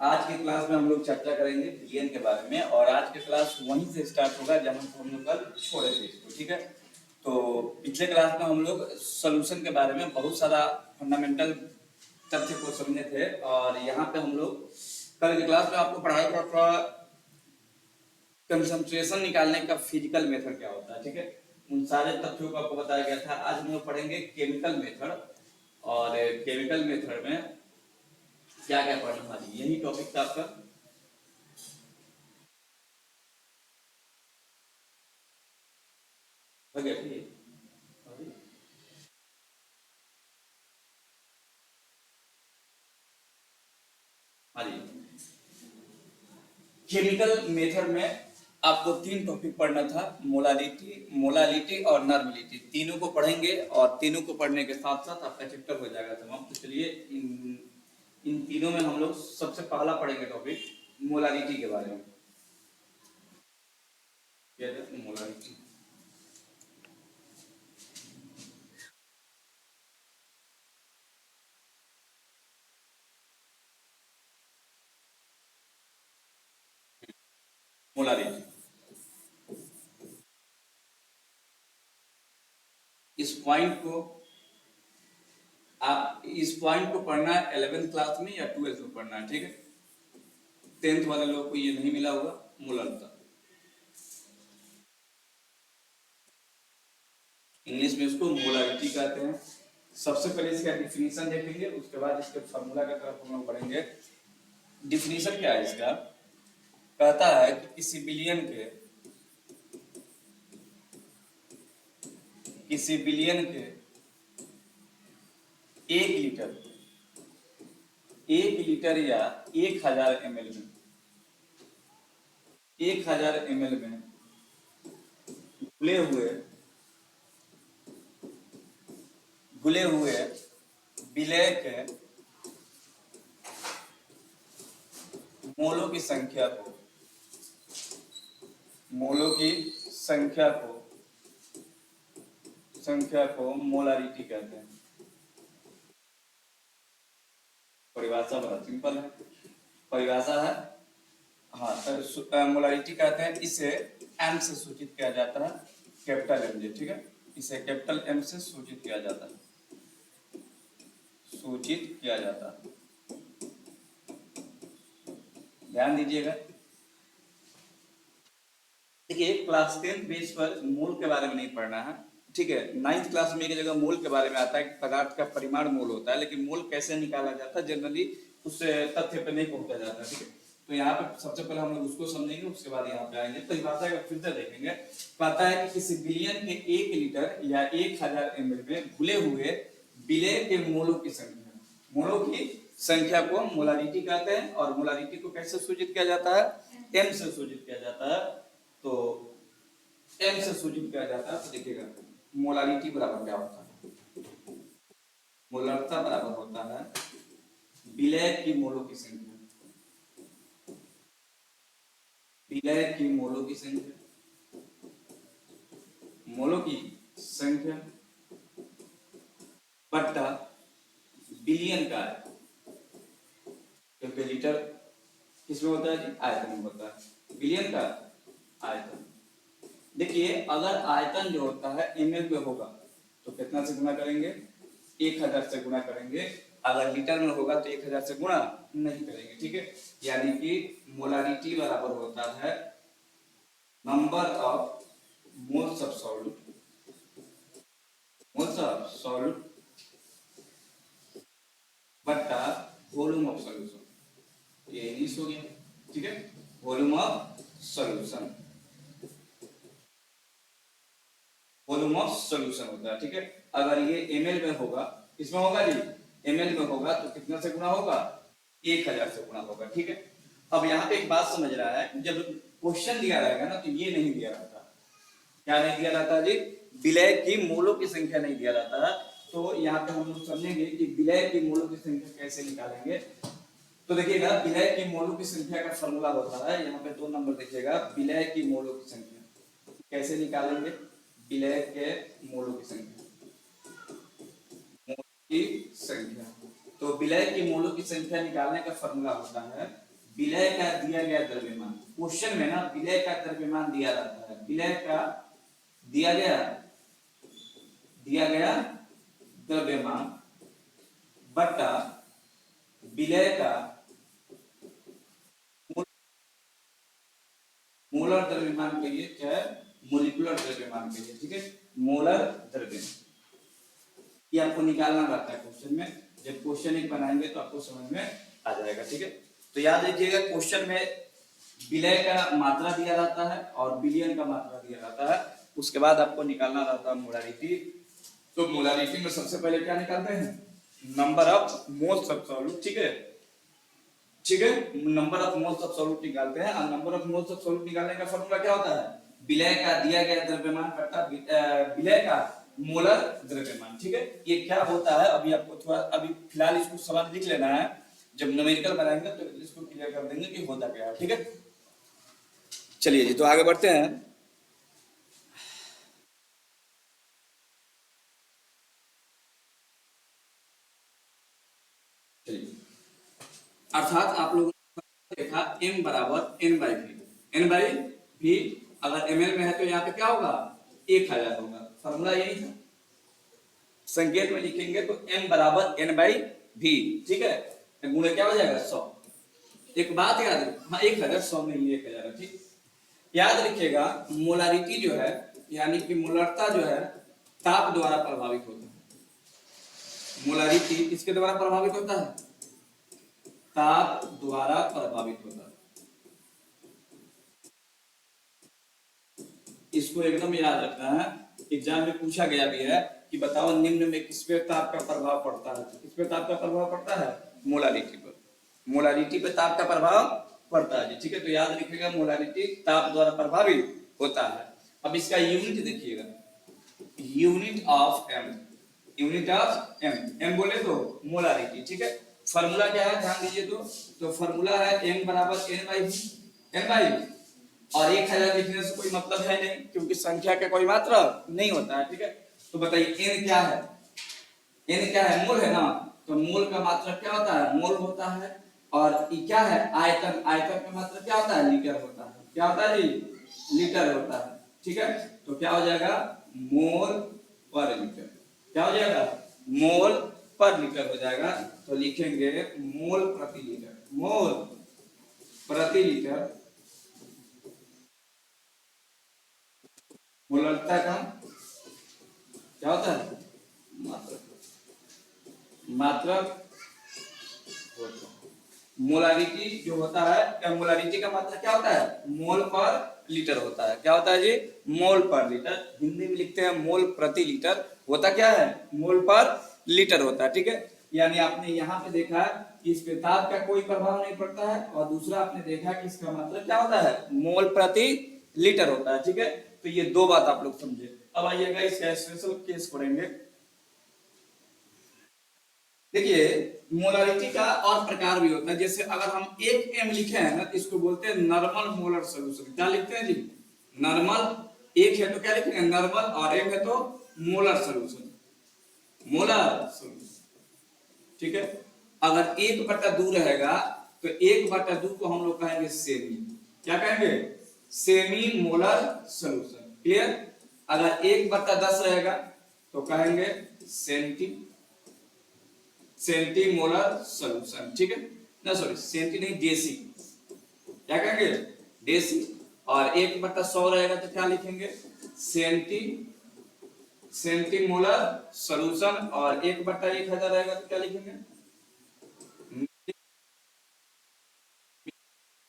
आज की क्लास में हम लोग चर्चा करेंगे बिलियन के बारे में और आज की क्लास वहीं से स्टार्ट होगा जब हम लोग कल छोड़े थे इसको। ठीक है, तो पिछले क्लास में हम लोग सोल्यूशन के बारे में बहुत सारा फंडामेंटल तथ्य को समझे थे और यहाँ पे हम लोग कल की क्लास में आपको पढ़ाया था कंसंट्रेशन निकालने का फिजिकल मेथड क्या होता है। ठीक है, उन सारे तथ्यों को आपको बताया गया था। आज हम लोग पढ़ेंगे केमिकल मेथड और केमिकल मेथड में क्या क्या पढ़ना वाली यही टॉपिक था आपका। हो गया ठीक है। हाँ जी, केमिकल मेथड में आपको तीन टॉपिक पढ़ना था, मोलालिटी, मोलालिटी और नॉर्मलिटी। तीनों को पढ़ेंगे और तीनों को पढ़ने के साथ साथ आपका चैप्टर हो जाएगा तमाम। तो चलिए इन इन तीनों में हम लोग सबसे पहला पढ़ेंगे टॉपिक मोलालिटी के बारे में। क्या है मोलालिटी? मोलालिटी इस पॉइंट को आप इस पॉइंट को पढ़ना है 11th क्लास में या 12th में पढ़ना है। ठीक है, 10th वाले लोगों को ये नहीं मिला होगा मोलालिटी। इंग्लिश में इसको मोलारिटी कहते हैं। सबसे पहले इसका डिफिनीशन देखेंगे, उसके बाद इसके फॉर्मूला की तरफ हम लोग बढ़ेंगे। डिफिनीशन क्या है इसका? कहता है कि किसी बिलियन के 1 लीटर 1 लीटर या 1000 ml में 1000 ml में घुले हुए घुले हुए विलय के मोलों की संख्या को मोलारिटी कहते हैं। परिभाषा बड़ा सिंपल है, परिभाषा है। हाँ, मोलारिटी कहते हैं, इसे एम से सूचित किया जाता है, कैपिटल एम जे। ठीक है, इसे कैपिटल एम से सूचित किया जाता है। ध्यान दीजिएगा। देखिए, क्लास 10 बेस पर मोल के बारे में नहीं पढ़ना है। ठीक है, 9th क्लास में एक जगह मोल के बारे में आता है कि पदार्थ का परिमाण मोल होता है, लेकिन मोल कैसे निकाला जाता है जनरली उस तथ्य पे नहीं पहुंचा जाता। ठीक है, तो यहाँ पे सबसे पहले हम लोग उसको समझेंगे, उसके बाद यहाँ पे आएंगे परिभाषा का फिर से देखेंगे। कहता है कि किसी बिलियन के 1 लीटर या 1000 ml में घुले हुए विलय के मोलों की संख्या को मोलारिटी कहते हैं। और मोलारिटी को कैसे सूचित किया जाता है? एम से सूचित किया जाता है। तो एम से सूचित किया जाता है। तो देखिएगा मोलारिटी बराबर क्या होता है? मोलरता बराबर होता है विलय की मोलों की संख्या, मोलों की संख्या बट्टा बिलियन का है, क्योंकि लीटर किसमें होता है जी? आयतन में होता है। बिलियन का आयतन। देखिए, अगर आयतन जो होता है ml में होगा तो कितना से गुणा करेंगे? 1000 से गुणा करेंगे। अगर लीटर में होगा तो 1000 से गुणा नहीं करेंगे। ठीक है, यानी कि मोलारिटी बराबर होता है number of moles of solute बट्टा वॉल्यूम ऑफ सॉल्यूशन। ये इंग्लिश हो गया। ठीक है, वॉल्यूम ऑफ सॉल्यूशन होता है। ठीक है, अगर ये ml में होगा, किसमें होगा जी? ml में होगा तो कितना से गुणा होगा? 1000 से गुणा होगा। ठीक है, अब यहाँ पे एक बात समझ रहा है, जब क्वेश्चन दिया रहेगा ना तो ये नहीं दिया रहता। क्या नहीं दिया रहता जी? विलय की मोलों की संख्या नहीं दिया रहता है। तो यहाँ पे हम लोग समझेंगे कि विलय की मोलों की संख्या कैसे निकालेंगे। तो देखिएगा, विलय की मोलों की संख्या का फॉर्मूला होता है, यहाँ पे 2 नंबर देखिएगा। विलय की मोलों की संख्या कैसे निकालेंगे? विलय के मोलों की संख्या। तो विलय की मोलों की संख्या निकालने का फॉर्मूला होता है विलय का दिया गया द्रव्यमान, क्वेश्चन में ना विलय का द्रव्यमान दिया रहता है, विलय का दिया गया द्रव्यमान बटा विलय का मोलर द्रव्यमान के लिए, चाहे मोलिकुलर द्रव्यमान के लिए, ठीक है, मोलर द्रव्यमान ये आपको निकालना रहता है क्वेश्चन में। जब क्वेश्चन एक बनाएंगे तो आपको समझ में आ जाएगा, ठीक है। तो याद रखिएगा क्वेश्चन में विलय का मात्रा दिया रहता है और विलयन का मात्रा दिया रहता है, उसके बाद आपको निकालना रहता है मोलारिटी। तो मोलारिटी में सबसे पहले क्या निकालते हैं, number of moles of solute, ठीक है, ठीक है, number of moles of solute निकालते हैं। और number of moles of solute निकालने का फॉर्मूला क्या होता है, विलय का दिया गया द्रव्यमान बटा विलय का मोलर द्रव्यमान, ठीक है। ये क्या होता है अभी आपको थोड़ा, अभी फिलहाल इसको समझ लिख लेना है, जब न्यूमेरिकल बनाएंगे तो इसको क्लियर कर देंगे कि होता क्या है, ठीक है। चलिए जी, तो आगे बढ़ते हैं। चलिए, अर्थात आप लोगों ने देखा m बराबर n by V, n by V अगर ml में है तो यहाँ पे क्या होगा 1000 होगा, फॉर्मूला यही था। संकेत में लिखेंगे तो m बराबर n बाई वी, ठीक है, गुणे क्या हो जाएगा 100। एक बात याद रखिए, हाँ 1000 100 नहीं 1000 है, ठीक। याद रखिएगा मोलारिटी जो है यानी कि मोलरता जो है ताप द्वारा प्रभावित होता है। मोलारिटी किसके द्वारा प्रभावित होता है, ताप द्वारा प्रभावित होता है। इसको एकदम याद रखना है, एग्जाम में पूछा गया भी है कि बताओ निम्न में किस पे ताप का प्रभाव पड़ता है, किस पे ताप का प्रभाव पड़ता है, मोलारिटी पर, मोलारिटी पे ताप का प्रभाव पड़ता है, ठीक है। तो याद रखिएगा मोलारिटी ताप द्वारा प्रभावित होता है। अब इसका यूनिट देखिएगा, unit of M, unit of M, M बोले तो मोलारिटी, ठीक है। फॉर्मूला क्या है ध्यान दीजिए, तो फॉर्मूला है m बराबर n by V, n by, और 1000 लिखने से कोई मतलब है नहीं क्योंकि संख्या का कोई मात्रा नहीं होता है, ठीक है। तो बताइए n क्या है, n क्या है, मोल है ना, तो मोल का मात्रा क्या होता है, मोल होता है। और ये क्या है, आयतन, आयतन का मात्रा क्या होता है, लीटर होता है, क्या होता है जी, लीटर होता है, ठीक है। तो क्या हो जाएगा मोल पर लीटर, क्या हो जाएगा मोल पर लीटर हो जाएगा। तो लिखेंगे मोल प्रति लीटर, मोल प्रति लीटर, मोलरता का क्या होता है, मात्रक, मात्रक मोलारिटी जो होता है, मोलारिटी का मात्रा क्या होता है, मोल पर लीटर होता है, क्या होता है जी, मोल पर लीटर। हिंदी में लिखते हैं मोल प्रति लीटर, होता क्या है, मोल पर लीटर होता है, ठीक है। यानी आपने यहाँ पे देखा कि इस पे ताप का कोई प्रभाव नहीं पड़ता है, और दूसरा आपने देखा कि इसका मतलब क्या होता है, मोल प्रति लीटर होता है, ठीक है। तो ये दो बात आप लोग समझे। अब आइएगा इसका स्पेशल केस पढ़ेंगे। देखिए मोलारिटी का और प्रकार भी होता है, जैसे अगर हम 1 m लिखे हैं ना तो इसको बोलते हैं नॉर्मल मोलर सॉल्यूशन। क्या लिखते हैं जी, नॉर्मल, एक है तो क्या लिखेंगे नॉर्मल, और एक है तो मोलर सॉल्यूशन, मोलर सॉल्यूशन, ठीक है। अगर 1/2 रहेगा तो 1/2 को हम लोग कहेंगे सेमी, क्या कहेंगे, सेमी मोलर सॉल्यूशन, क्लियर। अगर 1/10 रहेगा तो कहेंगे सेंटी, सेंटीमोलर सॉल्यूशन, ठीक है ना, सॉरी सेंटी नहीं डेसी, क्या कहेंगे डेसी। और 1/100 रहेगा तो क्या लिखेंगे सेंटी, सेंटीमोलर सॉल्यूशन। और 1/1000 रहेगा तो क्या लिखेंगे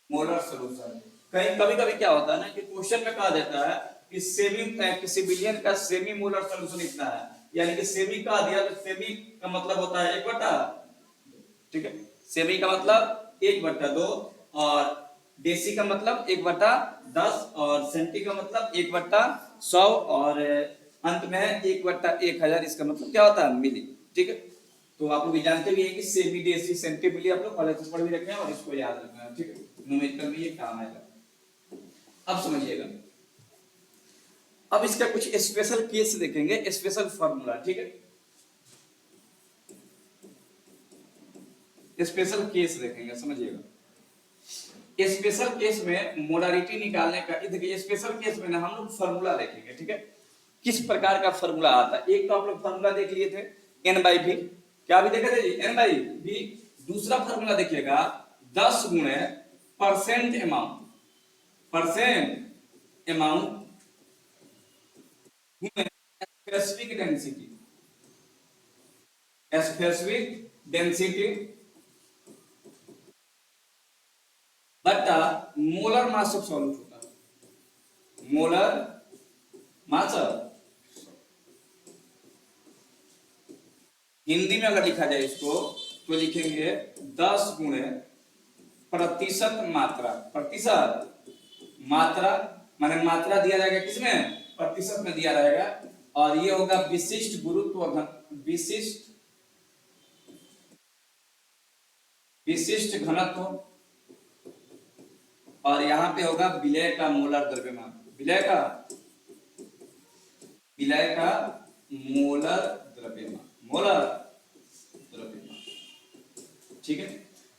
मोलर सॉल्यूशन। कहीं कभी कभी क्या होता है ना कि क्वेश्चन में कहा देता है कि सेमी, किसी विलियन का सेमी मोलर सॉल्यूशन इतना है, यानी कि सेमी का दिया तो सेमी का मतलब होता है 1/, ठीक है, सेमी का मतलब 1/2, और डेसी का मतलब 1/10, और सेंटी का मतलब 1/100, और अंत में 1/1000, इसका मतलब क्या होता है मिली, ठीक है। तो आप लोग जानते भी हैं कि सेमी, डेसी, सेंटी, मिली आप लोग पहले से पढ़ भी रखे हैं और इसको याद रखना है, ठीक है, न्यूमेरिकल में ये काम आएगा। अब समझिएगा, अब इसका कुछ स्पेशल केस देखेंगे, स्पेशल फॉर्मूला, ठीक है, स्पेशल केस देखेंगे, समझिएगा। स्पेशल केस में मोलारिटी निकालने का, देखिए स्पेशल केस में ना हम लोग फॉर्मूला देखेंगे, ठीक है, किस प्रकार का फॉर्मूला आता है। एक तो आप लोग फॉर्मूला देख लिए थे n/v, क्या भी देखे थे जी, n/v। दूसरा फॉर्मूला देखिएगा 10 गुणे परसेंट अमाउंट गुणे स्पेसिफिक डेंसिटी बटा मोलर मास ऑफ सॉल्यूट होता है, मोलर मास। हिंदी में अगर लिखा जाए इसको तो लिखेंगे 10 गुणे प्रतिशत मात्रा माने मात्रा दिया जाएगा किसमें, प्रतिशत में दिया रहेगा, और ये होगा विशिष्ट गुरुत्व विशिष्ट घनत्व, और यहाँ पे होगा विलय का मोलर द्रव्यमान, विलय का मोलर द्रव्यमान, ठीक है।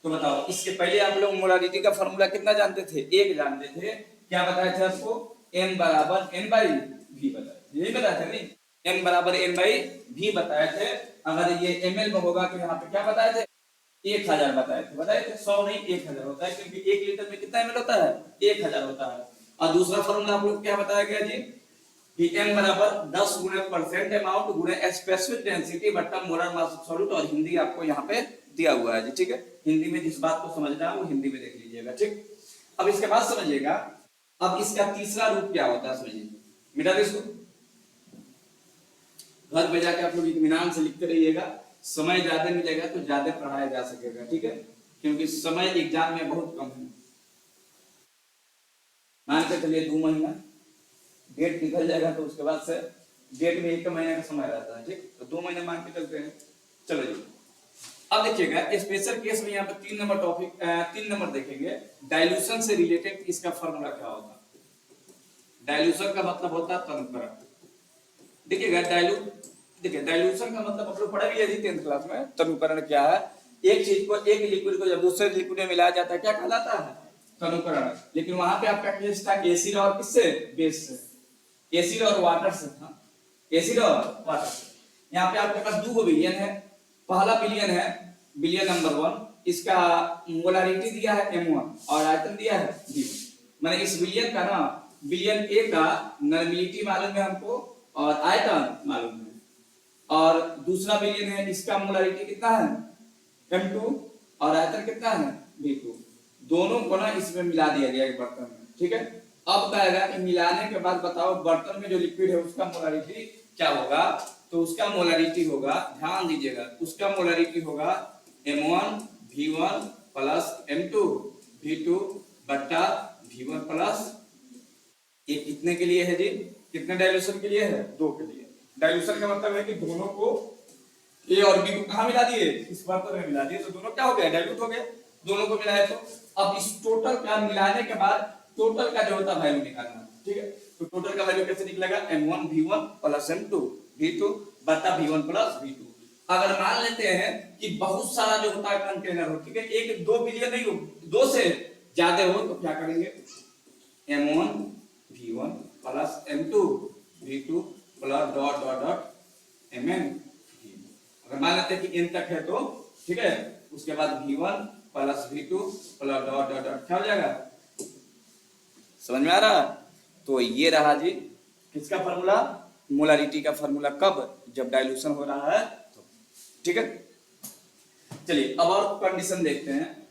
तो बताओ इसके पहले आप लोग मोलारिटी का फॉर्मूला कितना जानते थे, एक जानते थे, क्या बताया था आपको, m बराबर n/v बताया, यही बताया था नहीं, m बराबर n/v बताए थे। अगर ये ml में होगा तो यहाँ पे क्या बताए थे, 1000 बताए थे 100 नहीं 1000 होता है, क्योंकि 1 लीटर में कितना ml होता है, 1000 होता है। और दूसरा फॉर्मूला आप लोग क्या बताया गया जी, कि m बराबर 10 गुणे परसेंट अमाउंट गुणे स्पेसिफिक डेंसिटी बट्टा मोलर मास ऑफ सॉल्यूट, और हिंदी आपको यहाँ पे दिया हुआ है जी, ठीक है। हिंदी में जिस बात को समझना है वो हिंदी में देख लीजिएगा, ठीक। अब इसके बाद समझिएगा, अब इसका तीसरा रूप क्या होता है समझिए, मिटा दे इसको, घर पे जाके आप लोग इत्मीनान से लिखते रहिएगा, समय ज्यादा मिलेगा तो ज्यादा पढ़ाया जा सकेगा, ठीक है, क्योंकि समय एग्जाम में बहुत कम है। मान के चलिए 2 महीना डेट निकल जाएगा तो उसके बाद से डेट में 1 महीने का समय रहता है, ठीक, तो 2 महीने मान के चलते हैं। चलो जी, अब देखिएगा स्पेशल केस में यहाँ पे 3 नंबर टॉपिक 3 नंबर देखेंगे, डाइल्यूशन से रिलेटेड इसका फॉर्मूला क्या होता है। डाइल्यूशन का मतलब होता है तनुकरण, देखिएगा डाइल्यूशन का मतलब आप लोग पढ़े भी है 10th क्लास में, तनुकरण क्या है, एक चीज को, एक लिक्विड को जब दूसरे लिक्विड में मिलाया जाता है क्या कहलाता है, तनुकरण। लेकिन वहां पे आपका केस था एसिड और किससे, बेस से, एसिड और वाटर से था, एसिड और वाटर से। यहाँ पे आपके पास 2 विलियन है, पहला विलियन है विलियन नंबर 1, इसका मोलारिटी दिया है m1 और आयतन दिया है v1, माने इस विलियन का ना, विलियन ए का नॉर्मेलिटी मालूम है हमको और आयतन मालूम है, और दूसरा विलियन है इसका मोलारिटी कितना है m2 और आयतन कितना है v2, दोनों को ना इसमें मिला दिया गया एक बर्तन में, ठीक है। अब कहेगा कि मिलाने के बाद बताओ बर्तन में जो लिक्विड है उसका मोलारिटी क्या होगा, तो उसका मोलारिटी होगा, ध्यान दीजिएगा, उसका मोलारिटी होगा m1 v1 plus m2 v2 बट्टा v1 प्लस, ये कितने के लिए है जी, कितने डाइल्यूशन के लिए है, 2 के लिए। डाइल्यूशन का मतलब है कि दोनों को ए और बी को कहां मिला दिए, इस बर्तन में मिला दिए, तो दोनों क्या हो गया, डाइल्यूट हो गए, दोनों को मिलाए। तो अब इस टोटल का मिलाने के बाद टोटल का जो होता है वैल्यू निकालना, ठीक है। तो टोटल का वैल्यू कैसे निकलेगा, m1 v1 plus m2 v2 बटा v1 प्लस v2। अगर मान लेते हैं कि बहुत सारा जो होता है कंटेनर हो, ठीक है, 1-2 बिलियन नहीं हो, 2 से ज्यादा हो, तो क्या करेंगे, m1 v1 plus m2 v2 plus dot dot dot mn। अगर मान लेते हैं कि n तक है तो ठीक है, उसके बाद v1 plus v2 plus dot dot dot क्या हो जाएगा, समझ में आ रहा। तो ये रहा जी किसका फॉर्मूला, मोलारिटी का फॉर्मूला, कब, जब डाइल्यूशन हो रहा है तो, ठीक है। चलिए अब और कंडीशन देखते हैं,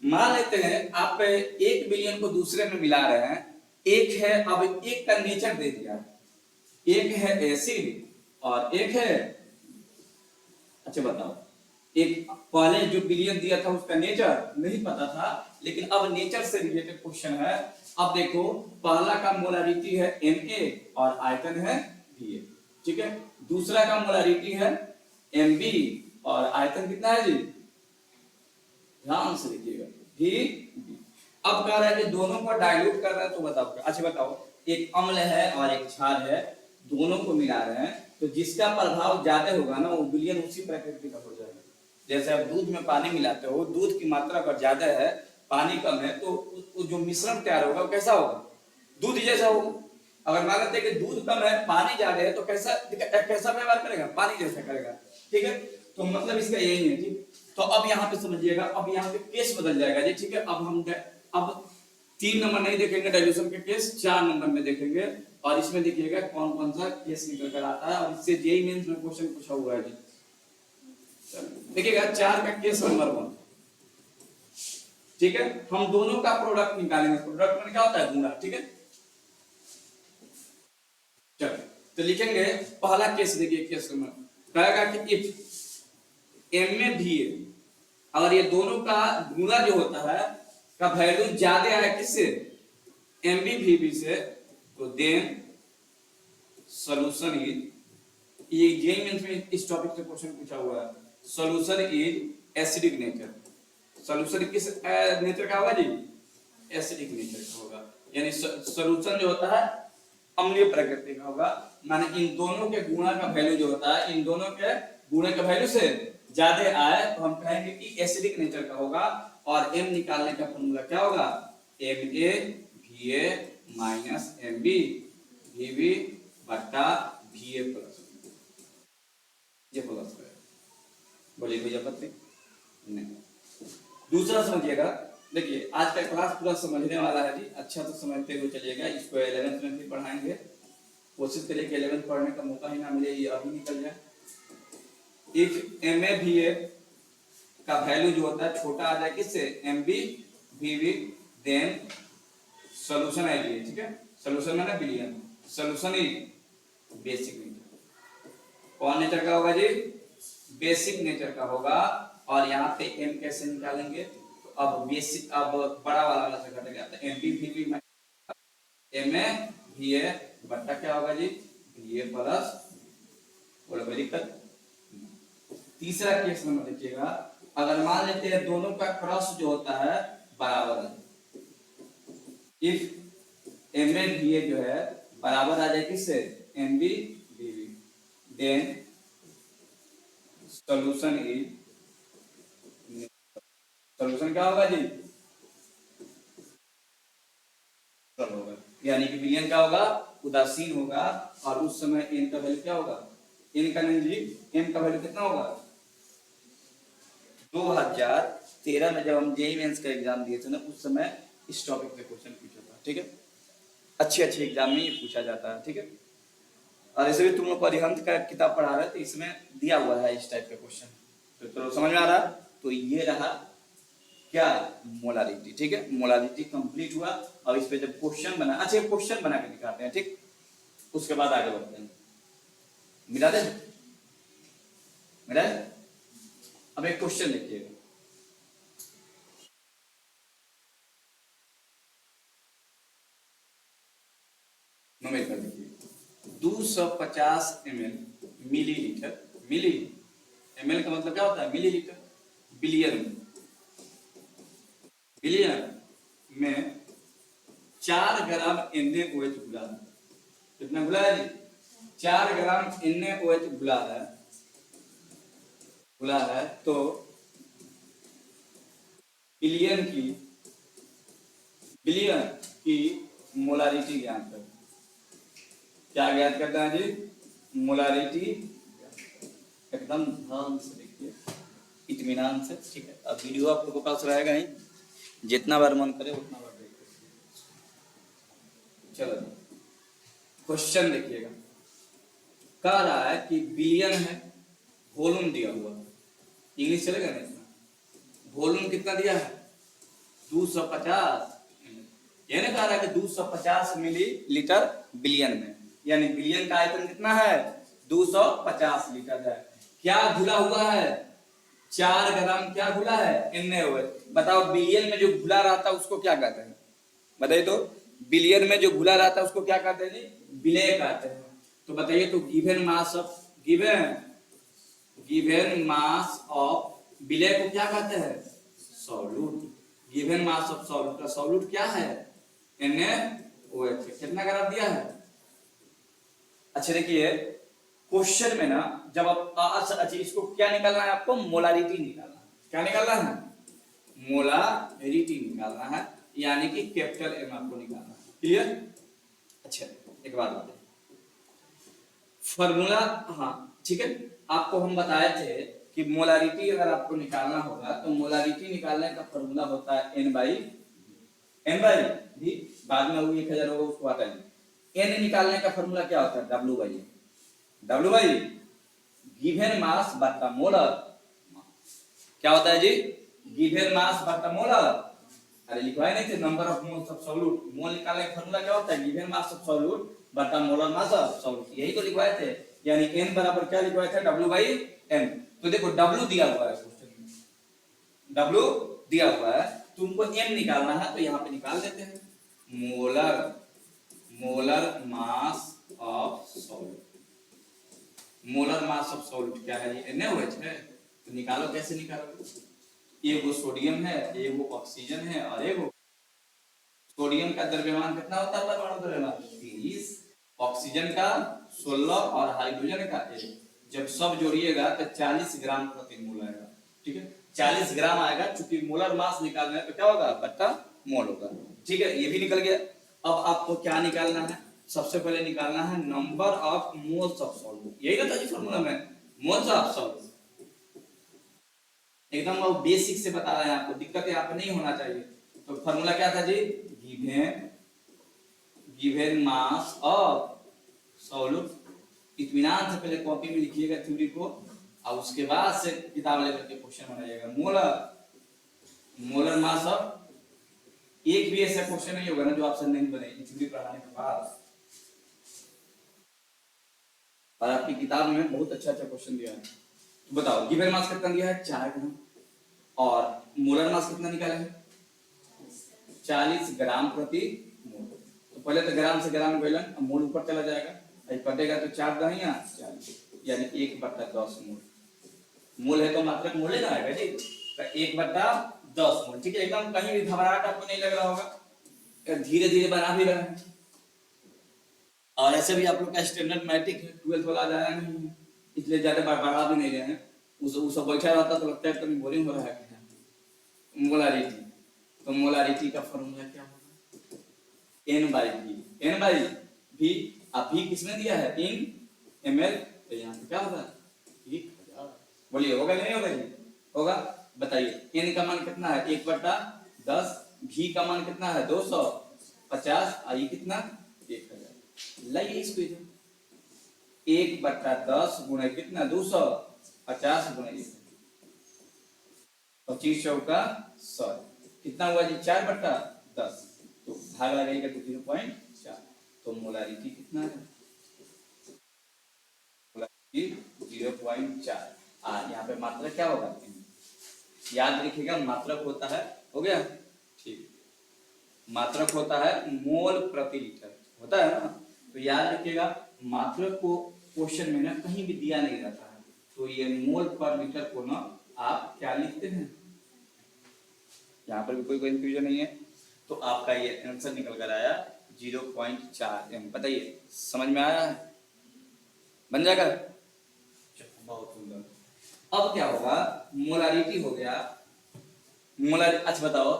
मान लेते हैं आप 1 बिलियन को दूसरे में मिला रहे हैं, एक है, अब एक का नेचर दे दिया, एक है एसिड और एक है, अच्छा बताओ, एक पहले जो बिलियन दिया था उसका नेचर नहीं पता था, लेकिन अब नेचर से रिलेटेड क्वेश्चन है। अब देखो पहला का मोलारिटी है Na और आयतन है Va, ठीक है, दूसरा का मोलारिटी है Mb और आयतन कितना है जी, ध्यान से देखिएगा Vb। अब कह रहा है कि दोनों को डाइल्यूट कर रहे हैं, तो बताओ, अच्छा बताओ, एक अम्ल है और एक क्षार है, दोनों को मिला रहे हैं, तो जिसका प्रभाव ज्यादा होगा ना वो विलियन उसी प्रकृति का हो जाएगा। जैसे आप दूध में पानी मिलाते हो, दूध की मात्रा अगर ज्यादा है पानी कम है तो जो मिश्रण तैयार होगा वो कैसा होगा, दूध जैसा होगा। अगर मान लेते हैं कि दूध कम है पानी ज्यादा है तो कैसा कैसा व्यवहार करेगा, पानी जैसा करेगा। ठीक है, तो मतलब इसका यही है। ठीक, तो अब यहाँ पे समझिएगा, अब यहाँ पे केस बदल जाएगा जी। ठीक है, अब हम अब 3 नंबर नहीं देखेंगे डाइल्यूशन के केस, 4 नंबर में देखेंगे। और इसमें देखिएगा कौन कौन सा केस निकल कर आता है, और इससे जेईई मेंस में क्वेश्चन पूछा हुआ है जी। देखिएगा 4 का केस नंबर 1। ठीक है, हम दोनों का प्रोडक्ट निकालेंगे। प्रोडक्ट में क्या होता है, गुणा। ठीक है, चलो तो लिखेंगे पहला केस। देखिए केस नंबर कहेगा कि इफ एम में भी अगर ये दोनों का गुणा जो होता है का वैल्यू ज्यादा है किससे, एम बी भी बी से, तो देन सॉल्यूशन इज, ये जेईई मेंस में इस टॉपिक से क्वेश्चन पूछा हुआ है, solution is acidic nature. Solution किस नेचर का होगा जी, एसिडिक नेचर का होगा। यानी सॉल्यूशन जो होता है अम्लीय प्रकृति का होगा। माने इन दोनों के गुणा का वैल्यू जो होता है, इन दोनों के गुणे का वैल्यू से ज्यादा आए तो हम कहेंगे कि एसिडिक नेचर का होगा। और m निकालने का फॉर्मूला क्या होगा, MaVa माइनस MB VB बटा Va प्लस, ये प्लस है। बोलिए कोई आपत्ति नहीं। दूसरा समझिएगा, देखिए आज का क्लास पूरा समझने वाला है जी, अच्छा तो समझते हुए चलिएगा। इसको 11th में भी पढ़ाएंगे, कोशिश करिए कि 11th पढ़ने का मौका ही ना मिले, ये अभी निकल जाए। इफ MaVa का वैल्यू जो होता है छोटा आ जाए किससे, MB VB, देन सॉल्यूशन है ये। ठीक है, सॉल्यूशन में ना billion, solution is basic nature. कौन नेचर का होगा जी, बेसिक नेचर का होगा। और यहाँ पे m कैसे निकालेंगे, तो अब बेसिक, अब बड़ा वाला से घटेगा तो MB VB MaVa बट्टा क्या होगा जी, Va प्लस। बोलो कोई दिक्कत। तीसरा केस नंबर देखिएगा, अगर मान लेते हैं दोनों का क्रॉस जो होता है बराबर है, इफ MaVa जो है बराबर आ जाए किससे, MB VB, then solution is, solution क्या होगा जी, होगा। यानी कि विलयन क्या होगा, उदासीन होगा। और उस समय n का वैल्यू क्या होगा, n का नहीं जी, n का वैल्यू कितना होगा। 2013 में जब हम जेईई मेंस का एग्जाम दिए थे ना, उस समय इस टॉपिक पे क्वेश्चन पूछा था। ठीक है, अच्छे अच्छे एग्जाम में ये पूछा जाता है। ठीक है, और ऐसे भी तुम लोग परिहंत का किताब पढ़ा रहे तो इसमें दिया हुआ है इस टाइप का क्वेश्चन। तो समझ में आ रहा, तो ये रहा क्या, मोलारिटी। ठीक है, मोलारिटी कंप्लीट हुआ। अब इस पे जब क्वेश्चन बना, अच्छा क्वेश्चन बना के दिखाते हैं। ठीक, उसके बाद आगे बढ़ते हैं। मिला दे, मिला दे। अब एक क्वेश्चन लिखिएगा, नोट कर लीजिए। 250 ml मिलीलीटर, मिली ml का मतलब क्या होता है, मिलीलीटर। बिलियन, बिलियन में 4 ग्राम NaOH घुला है। कितना घुला है जी, 4 ग्राम NaOH घुला है, घुला है। तो बिलियन की मोलारिटी ज्ञात कर, क्या ज्ञात करता है जी, मोलारिटी। एकदम ध्यान से देखिए, इत्मीनान से। ठीक है, अब वीडियो आपको पास रहेगा ही, जितना बार मन करे उतना बार देखिए। चलो क्वेश्चन देखिएगा, कह रहा है कि बिलियन है, वॉल्यूम दिया हुआ, इंग्लिश चलेगा ना इसमें, वॉल्यूम कितना दिया है 250। ये नहीं कह रहा है कि 250 मिलीलीटर बिलियन में, यानी बिलियन का आयतन कितना है 250 लीटर है। क्या घुला हुआ है, 4 ग्राम क्या घुला है, NaOH। बताओ बिलियन में जो घुला रहता है उसको क्या कहते हैं, बताइए तो। बिलियन में जो घुला रहता है उसको क्या कहते हैं जी, विलेय कहते हैं। तो बताइए तो given mass of, given mass of विलेय को क्या कहते हैं, solute. Given mass of solute का सॉल्यूट क्या है, NaOH। कितना ग्राम दिया है। अच्छा देखिए क्वेश्चन में ना, जब आप अच्छा इसको क्या निकालना है आपको, मोलारिटी निकालना है। क्या निकालना है, मोलारिटी निकालना है, यानी कि कैपिटल एम आपको निकालना है। क्लियर? अच्छा, एक बात बताइए, फॉर्मूला, हाँ ठीक है, आपको हम बताए थे कि मोलारिटी अगर आपको निकालना होगा तो मोलारिटी निकालने का फॉर्मूला होता है N/V। बाद में वो 1000 होगा उसको हटाएंगे। N निकालने का फॉर्मूला क्या होता है? W/A गिवन मास बटा मोलर। क्या होता है जी? गिवन मास बटा मोलर। अरे लिखवाए नहीं थे number of moles of solute. Mole निकालने का फॉर्मूला क्या होता है? गिवन मास ऑफ सॉल्यूट बटा मोलर मास ऑफ सॉल्यूट, यही तो लिखवाए थे। यानी n बराबर क्या लिखवाए थे? W/M। तो देखो W दिया हुआ है क्वेश्चन में, W दिया हुआ है, तुमको m निकालना है तो यहाँ पे निकाल देते हैं। Molar mass of solute, molar mass of solute क्या है? ये NaOH है। तो निकालो, कैसे निकालो? एगो सोडियम है, एगो ऑक्सीजन है, और एगो सोडियम का द्रव्यमान कितना होता है? परमाणु द्रव्यमान 30, ऑक्सीजन का 16 और हाइड्रोजन का 1। जब सब जोड़िएगा तो 40 ग्राम प्रति मोल आएगा। ठीक है, 40 ग्राम आएगा। चूंकि मोलर मास निकालना है तो क्या होगा? बट्टा मोल होगा। ठीक है, ये भी निकल गया। अब आपको क्या निकालना है? सबसे पहले निकालना है number of moles of solute. यही ना था जी फॉर्मूला में, मोल्स ऑफ सॉल्यूट। एकदम वो बेसिक से बता रहे हैं आपको, दिक्कत यहाँ पे नहीं होना चाहिए। तो फॉर्मूला क्या था जी? Given mass of solute. इत्मीनान से पहले कॉपी में लिखिएगा थ्योरी को, और उसके बाद से किताब लेकर के क्वेश्चन बनाइएगा। मोलर मास ऑफ, एक भी ऐसा क्वेश्चन नहीं होगा ना जो आपसे नहीं बने थ्योरी पढ़ाने के बाद। और आपकी किताब में बहुत अच्छा क्वेश्चन दिया है। तो बताओ, गिवन मास कितना दिया है? 4 ग्राम। और मोलर मास कितना निकाला है? 40 ग्राम प्रति मोल। तो पहले तो ग्राम से ग्राम गलन, अब मोल ऊपर चला जाएगा, कटेगा तो 4 दहिया 40, यानी 1/10 मोल। मोल है तो मात्रक मोल ही ना आएगा जी, तो 1/10 मोल। ठीक है, एकदम कहीं भी घबराहट आपको नहीं लग रहा होगा, धीरे धीरे बना भी रहे हैं। और ऐसे भी आप लोग का स्टैंडर्ड मैट्रिक 12th वाला जाया नहीं है, इसलिए ज्यादा बढ़ा भी नहीं रहे हैं। उस सब बैठा रहता तो लगता है कभी बोरिंग हो रहा है। मोलारिटी, तो मोलारिटी का फॉर्मूला क्या होगा? N/V। N/V अभी किसने दिया है? इन ml। तो यहाँ पे क्या होगा? 1000। बोलिए होगा नहीं होगा जी? होगा। बताइए n का मान कितना है? 1/10। v का मान कितना है? 250। और ये कितना? 1000। लाइए इसको, 1/10 गुना कितना? 250 गुना 1, 25 चौका 100, कितना हुआ जी? 4/10। तो भाग लगाइएगा तो 0.4। तो मोलारिटी कितना है? मोलारिटी 0.4। यहाँ पे मात्रक क्या होगा? याद रखिएगा, मात्रक होता है, हो गया ठीक, मात्रक होता है मोल प्रति लीटर, होता है ना। तो याद रखिएगा, मात्रक को क्वेश्चन में ना कहीं भी दिया नहीं रहता है, तो ये मोल पर लीटर को ना आप क्या लिखते हैं? यहाँ पर भी कोई कंफ्यूजन नहीं है। तो आपका ये आंसर निकल कर आया 0.4 m। बताइए समझ में आया है? बन जाएगा? बहुत सुंदर। अब क्या होगा? मोलारिटी हो गया। मोलार, अच्छा बताओ,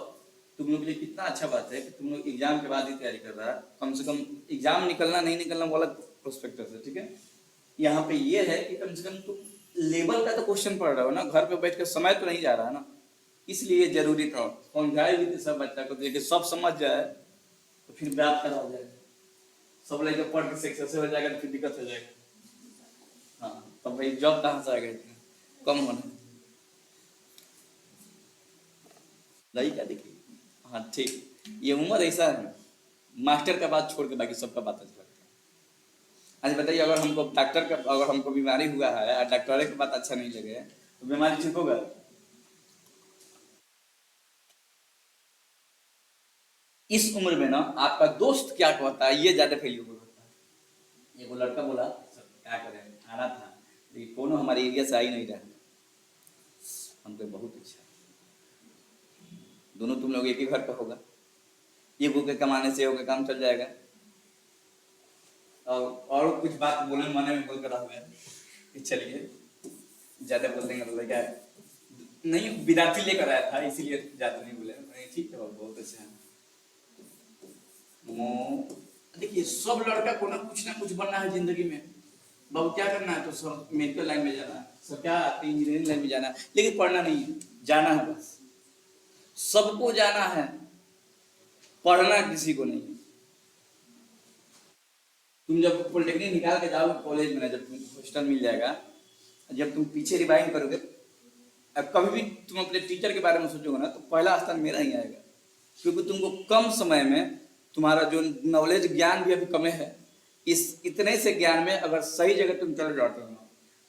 तुम लोग के लिए कितना अच्छा बात है कि तुम लोग एग्जाम के बाद ही तैयारी कर रहा है। कम से कम एग्जाम निकलना नहीं निकलना वो अलग प्रोस्पेक्टस है, ठीक है। यहाँ पे ये है कि कम से कम तुम लेवल का तो क्वेश्चन पढ़ रहे हो ना, घर पे बैठ कर समय तो नहीं जा रहा है ना, इसलिए जरूरी था। समझाए भी थे सब बच्चा को, देखिए सब समझ जाए तो फिर बात करा हो जाएगा, सब लेके पढ़ के सक्सेस हो जाएगा तो फिर दिक्कत हो जाएगा। हाँ, तब भाई जॉब कहाँ से आ गए कम होना नहीं क्या देखिए। हाँ ठीक, ये उम्र ऐसा है, मास्टर का बात छोड़ के बाकी सबका बात अच्छा लगता है। अच्छा बताइए, अगर हमको डॉक्टर का, अगर हमको बीमारी हुआ है और डॉक्टर की बात अच्छा नहीं लगे तो बीमारी ठीक होगा? इस उम्र में ना आपका दोस्त क्या कहता है ये ज्यादा फैल्यूबल होता है। एक लड़का बोला क्या करें, आना था लेकिन कोनो हमारे एरिया से आ ही नहीं रहा। हमको बहुत इच्छा, दोनों तुम लोग एक ही घर का होगा, ये के कमाने से होगा काम चल जाएगा। और कुछ बात बोलने माने में बोल कर हुए, चलिए ज्यादा बोल देंगे तो क्या है, नहीं, विद्यार्थी लेकर आया था इसीलिए ज्यादा नहीं बोले। ठीक है बाबू, बहुत अच्छा है। देखिए सब लड़का को ना कुछ बनना है जिंदगी में। बाबू क्या करना है, तो सब मेडिकल लाइन में जाना है, सब क्या इंजीनियरिंग लाइन में जाना है, लेकिन पढ़ना नहीं है, जाना है बस। सबको जाना है, पढ़ना किसी को नहीं। तुम जब पॉलिटेक्निक निकाल के जाओगे कॉलेज में ना, जब तुमको हॉस्टल मिल जाएगा, जब तुम पीछे रिवाइंड करोगे, अब कभी भी तुम अपने टीचर के बारे में सोचोगे ना, तो पहला स्थान मेरा ही आएगा। क्योंकि तुमको कम समय में तुम्हारा जो नॉलेज ज्ञान भी अभी कम है, इस इतने से ज्ञान में अगर सही जगह तुम चले जाते हो,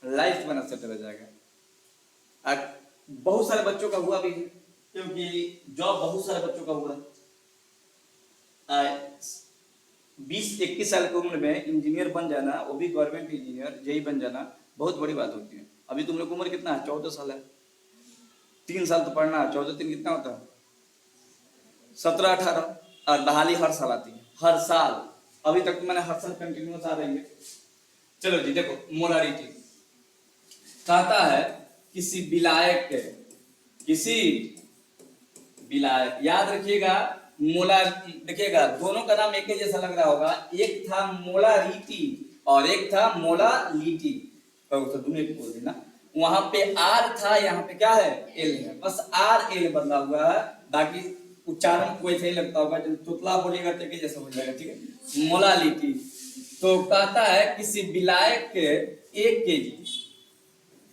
लाइफ तुम्हारा सेटल हो जाएगा। बहुत सारे बच्चों का हुआ भी है, क्योंकि जॉब बहुत सारे बच्चों का हुआ है। 20-21 साल की उम्र में इंजीनियर बन जाना, वो भी गवर्नमेंट इंजीनियर जेई बन जाना, बहुत बड़ी बात होती है। अभी तुम लोग की उम्र कितना है? 14 साल है। 3 साल तो पढ़ना है, 14 3 कितना होता है? 17-18। और बहाली हर साल आती है, हर साल। अभी तक तो मैंने हर साल कंटिन्यूस आ रही है। चलो जी देखो, मोलारिटी कहता है किसी विलायक के, किसी विलायक, याद रखिएगा मोला, देखिएगा दोनों का नाम एक ही जैसा लग रहा होगा। एक था मोलारिटी और एक था मोलालिटी, तो दोनों एक बोल देना। वहां पे आर था, यहाँ पे क्या है? एल है, बस आर एल बदला हुआ है, बाकी उच्चारण को ऐसे ही लगता होगा, जब तोतला बोलेगा तो जैसा हो जाएगा। ठीक है, मोलालिटी। तो कहता है किसी विलायक के 1 केजी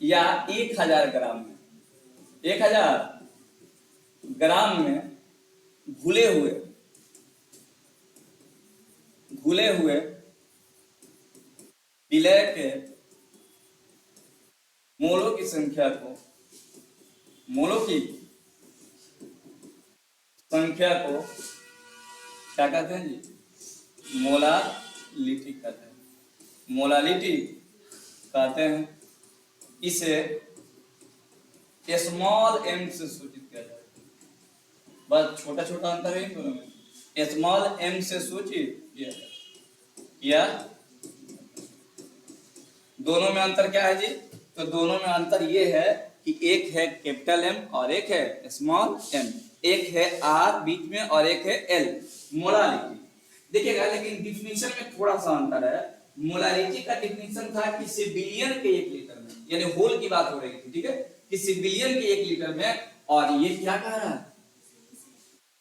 या 1000 ग्राम में, 1000 ग्राम में घुले हुए विलय के मोलों की संख्या को, मोलों की संख्या को क्या कहते हैं जी? मोलालिटी कहते हैं। मोलालिटी कहते हैं। इसे स्मॉल एम से सूचित किया जाता है। बस छोटा छोटा अंतर है दोनों में। स्मॉल एम से सूचित किया जाता है। किया, दोनों में अंतर क्या है जी? तो दोनों में अंतर ये है कि एक है कैपिटल एम और एक है स्मॉल एम, एक है आर बीच में और एक है एल। मोलालिटी देखिएगा, लेकिन डिफिनीशन में थोड़ा सा अंतर है। मोलालिटी का डिफिनीशन था किसी बिलियन के 1 लीटर में, यानी होल की बात हो रही थी। ठीक है, किसी बिलियन के 1 लीटर में। और ये क्या कह रहा है?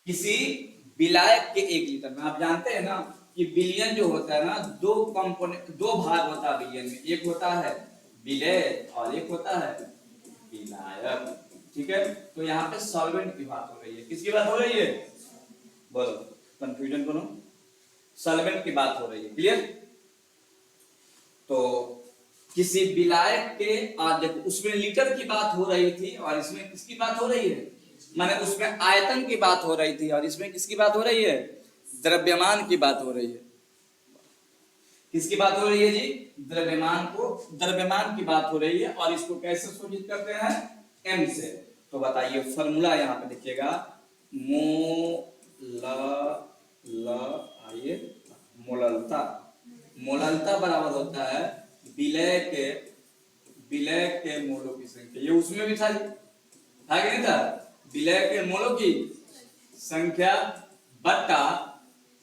किसी विलायक के 1 लीटर में। आप जानते हैं ना कि बिलियन जो होता है ना, 2 कंपोनेंट, 2 भाग होता है बिलियन में। एक होता है विलेय और एक होता है विलायक। ठीक है, तो यहाँ पे सॉल्वेंट की बात हो रही है। किसकी बात हो रही है? बोलो, कंफ्यूजन करो। सॉल्वेंट की बात हो रही है। क्लियर? तो किसी विलायक के, आज देखो उसमें लीटर की बात हो रही थी और इसमें किसकी बात हो रही है? माने उसमें आयतन की बात हो रही थी और इसमें किसकी बात हो रही है? द्रव्यमान की बात हो रही है। किसकी बात हो रही है जी? द्रव्यमान की बात हो रही है। और इसको कैसे सूचित करते हैं? एम से। तो बताइए फॉर्मूला यहाँ पे देखिएगा, मोललता। मोललता बराबर होता है विलय के मोलों की संख्या। ये उसमें भी था कि नहीं था? विलय के मोलों की संख्या बट्टा,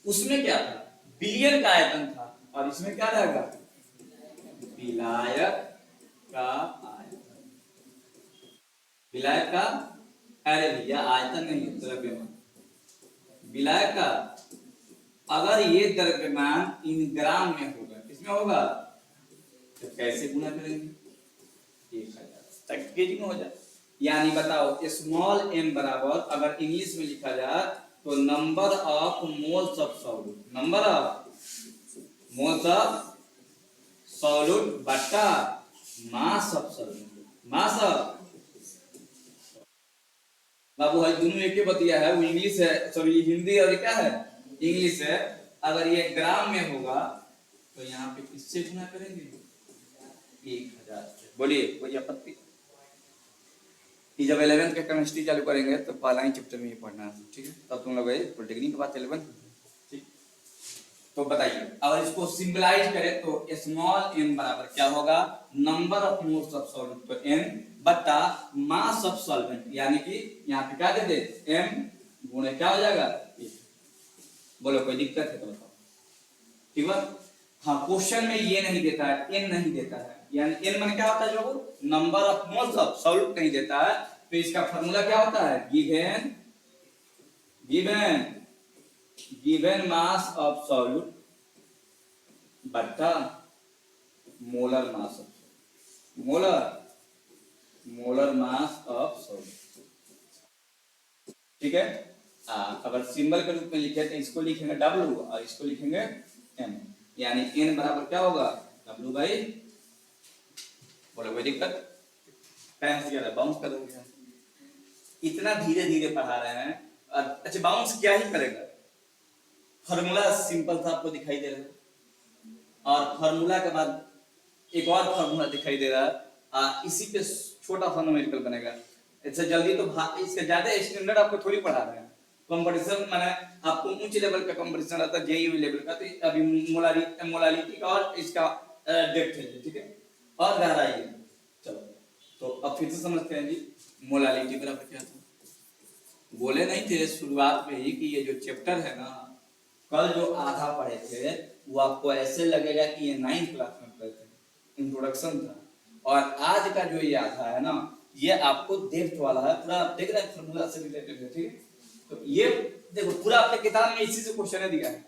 उसमें क्या था? बिलियन का आयतन था। और इसमें क्या रहेगा? विलायक का आयतन। विलायक का, अरे भैया आयतन नहीं, द्रव्यमान। विलायक का, अगर ये द्रव्यमान इन ग्राम में होगा, किसमें होगा? तो कैसे गुना करेंगे? 1000 केजी में हो जाए। यानी बताओ स्मॉल एम बराबर, अगर इंग्लिश में लिखा जाए तो number of moles of solute, number of moles of solute बटा mass of solute, mass of. बाबू भाई दोनों एक ही बतिया है, वो इंग्लिश है, सॉरी हिंदी और क्या है? इंग्लिश है। अगर ये ग्राम में होगा तो यहाँ पे किससे गुना करेंगे? 1000। बोलिए कोई आपत्ति? जब 11th के केमिस्ट्री चालू करेंगे तो पहला ही चैप्टर में ही पढ़ना है। ठीक है, तब तुम लोग पॉलिटेक्निक के बाद 11th। ठीक, तो बताइए अगर इसको सिंबलाइज करें तो स्मॉल एन बराबर क्या होगा? Number of moles of solute. तो एन बट्टा मास ऑफ सॉल्वेंट, यानी कि यहाँ पे क्या देते m गुणे क्या हो जाएगा A। बोलो कोई दिक्कत है तो बताओ, ठीक है। हाँ क्वेश्चन में ये नहीं देता है, n नहीं देता है, यानी n मान क्या होता है जो number of moles of solute नहीं देता है, तो इसका फार्मूला क्या होता है given given given mass of solute बट्टा molar mass of molar mass of solute, ठीक है। अगर सिंबल के रूप में लिखे तो इसको लिखेंगे W और इसको लिखेंगे M, यानी N बराबर क्या होगा W बाई, बोलो कोई दिक्कत, बाउंस कर दूंगा, इतना धीरे धीरे पढ़ा रहे हैं। अच्छा बाउंस क्या ही करेगा, फॉर्मूला सिंपल सा आपको दिखाई दे रहा है, और फॉर्मूला के बाद एक और फॉर्मूला दिखाई दे रहा है, इसी पे छोटा सा न्यूमेरिकल बनेगा। इससे जल्दी तो इसके ज्यादा स्टैंडर्ड आपको थोड़ी पढ़ा रहे हैं, कंपटीशन माने आपको उच्च लेवल का कंपटीशन रहता है जेईई लेवल का, तो अभी मोलालिटी का और इसका डेप्थ है, ठीक है, और गहराई है। चलो तो अब फिर से समझते हैं जी, मोलालिटी बराबर क्या था। बोले नहीं थे शुरुआत में ही कि ये जो चैप्टर है ना, कल जो आधा पढ़े थे वो आपको ऐसे लगेगा कि ये 9th क्लास में पढ़े थे, इंट्रोडक्शन था, और आज का जो ये आधा है ना, ये आपको डेप्थ वाला है, पूरा आप देख रहे हैं फार्मूला से रिलेटेड है, ठीक है। तो ये देखो पूरा आपके किताब में इसी से क्वेश्चन दिया है,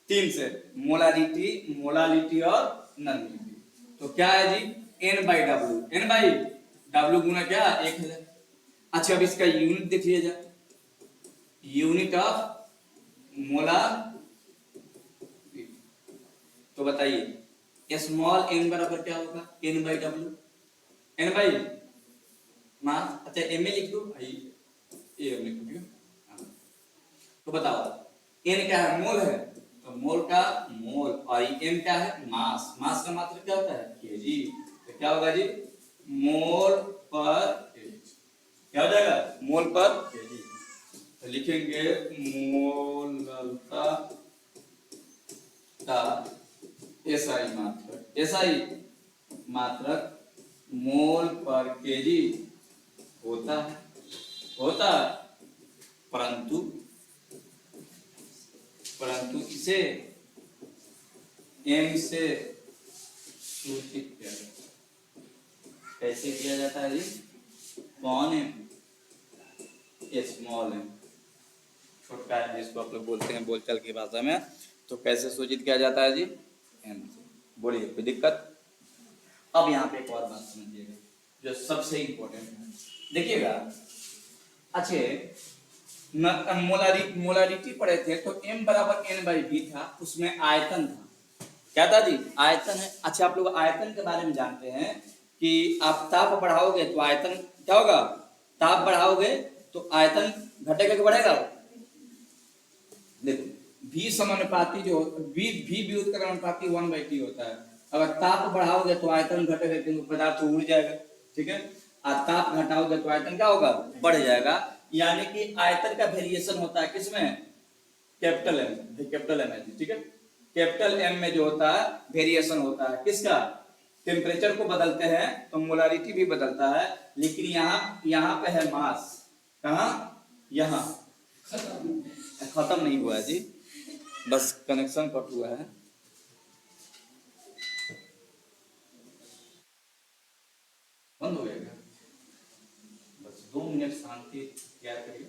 3 से, मोलालिटी और नॉन-मोलालिटी। तो क्या है जी n बाई w गुना क्या 1000। अच्छा अब इसका यूनिट देख लीजिए, यूनिट ऑफ मोलार, तो बताइए स्मॉल n बराबर क्या होगा n by w, n by mass, अच्छा m में लिख दो ये हमने लिख दिया। तो बताओ n क्या है मोल है, तो मोल का मोल, और m क्या है मास, मास का मात्रा क्या होता है केजी, तो क्या होगा जी मोल पर केजी, क्या हो जाएगा मोल पर केजी। तो लिखेंगे मोलता का एसआई मात्रक मोल पर केजी होता परंतु इसे m से सूचित किया जाता, कैसे किया जाता है जी, कौन m, स्मॉल m, छोटा है जिसको आप लोग बोलते हैं बोलचाल की भाषा में, तो कैसे सूचित किया जाता है जी m से, बोलिए कोई दिक्कत। अब यहाँ पे एक और बात समझिएगा जो सबसे इंपॉर्टेंट है, देखिएगा अच्छे मोलारिटी पढ़े थे तो m बराबर n बाई v था, उसमें आयतन था, क्या था जी आयतन है। अच्छा आप लोग आयतन के बारे में जानते हैं कि आप ताप बढ़ाओगे तो आयतन क्या होगा, ताप बढ़ाओगे तो आयतन घटेगा कि बढ़ेगा, देखो v समानुपाती जो v व्युत्क्रमानुपाती 1/t होता है, अगर ताप बढ़ाओगे तो आयतन घटेगा क्योंकि पदार्थ उड़ जाएगा, ठीक है, और ताप घटाओगे तो आयतन क्या होगा बढ़ जाएगा, यानी कि आयतन का वेरिएशन होता है किसमें कैपिटल एम है, ठीक है, कैपिटल एम में जो होता है वेरिएशन होता है किसका, टेम्परेचर को बदलते हैं तो मोलारिटी भी बदलता है, लेकिन यहाँ पे है मास, कहाँ यहाँ खत्म नहीं हुआ है जी, बस कनेक्शन कट हुआ है, बंद हो गया, बस 2 मिनट शांति क्या करिए,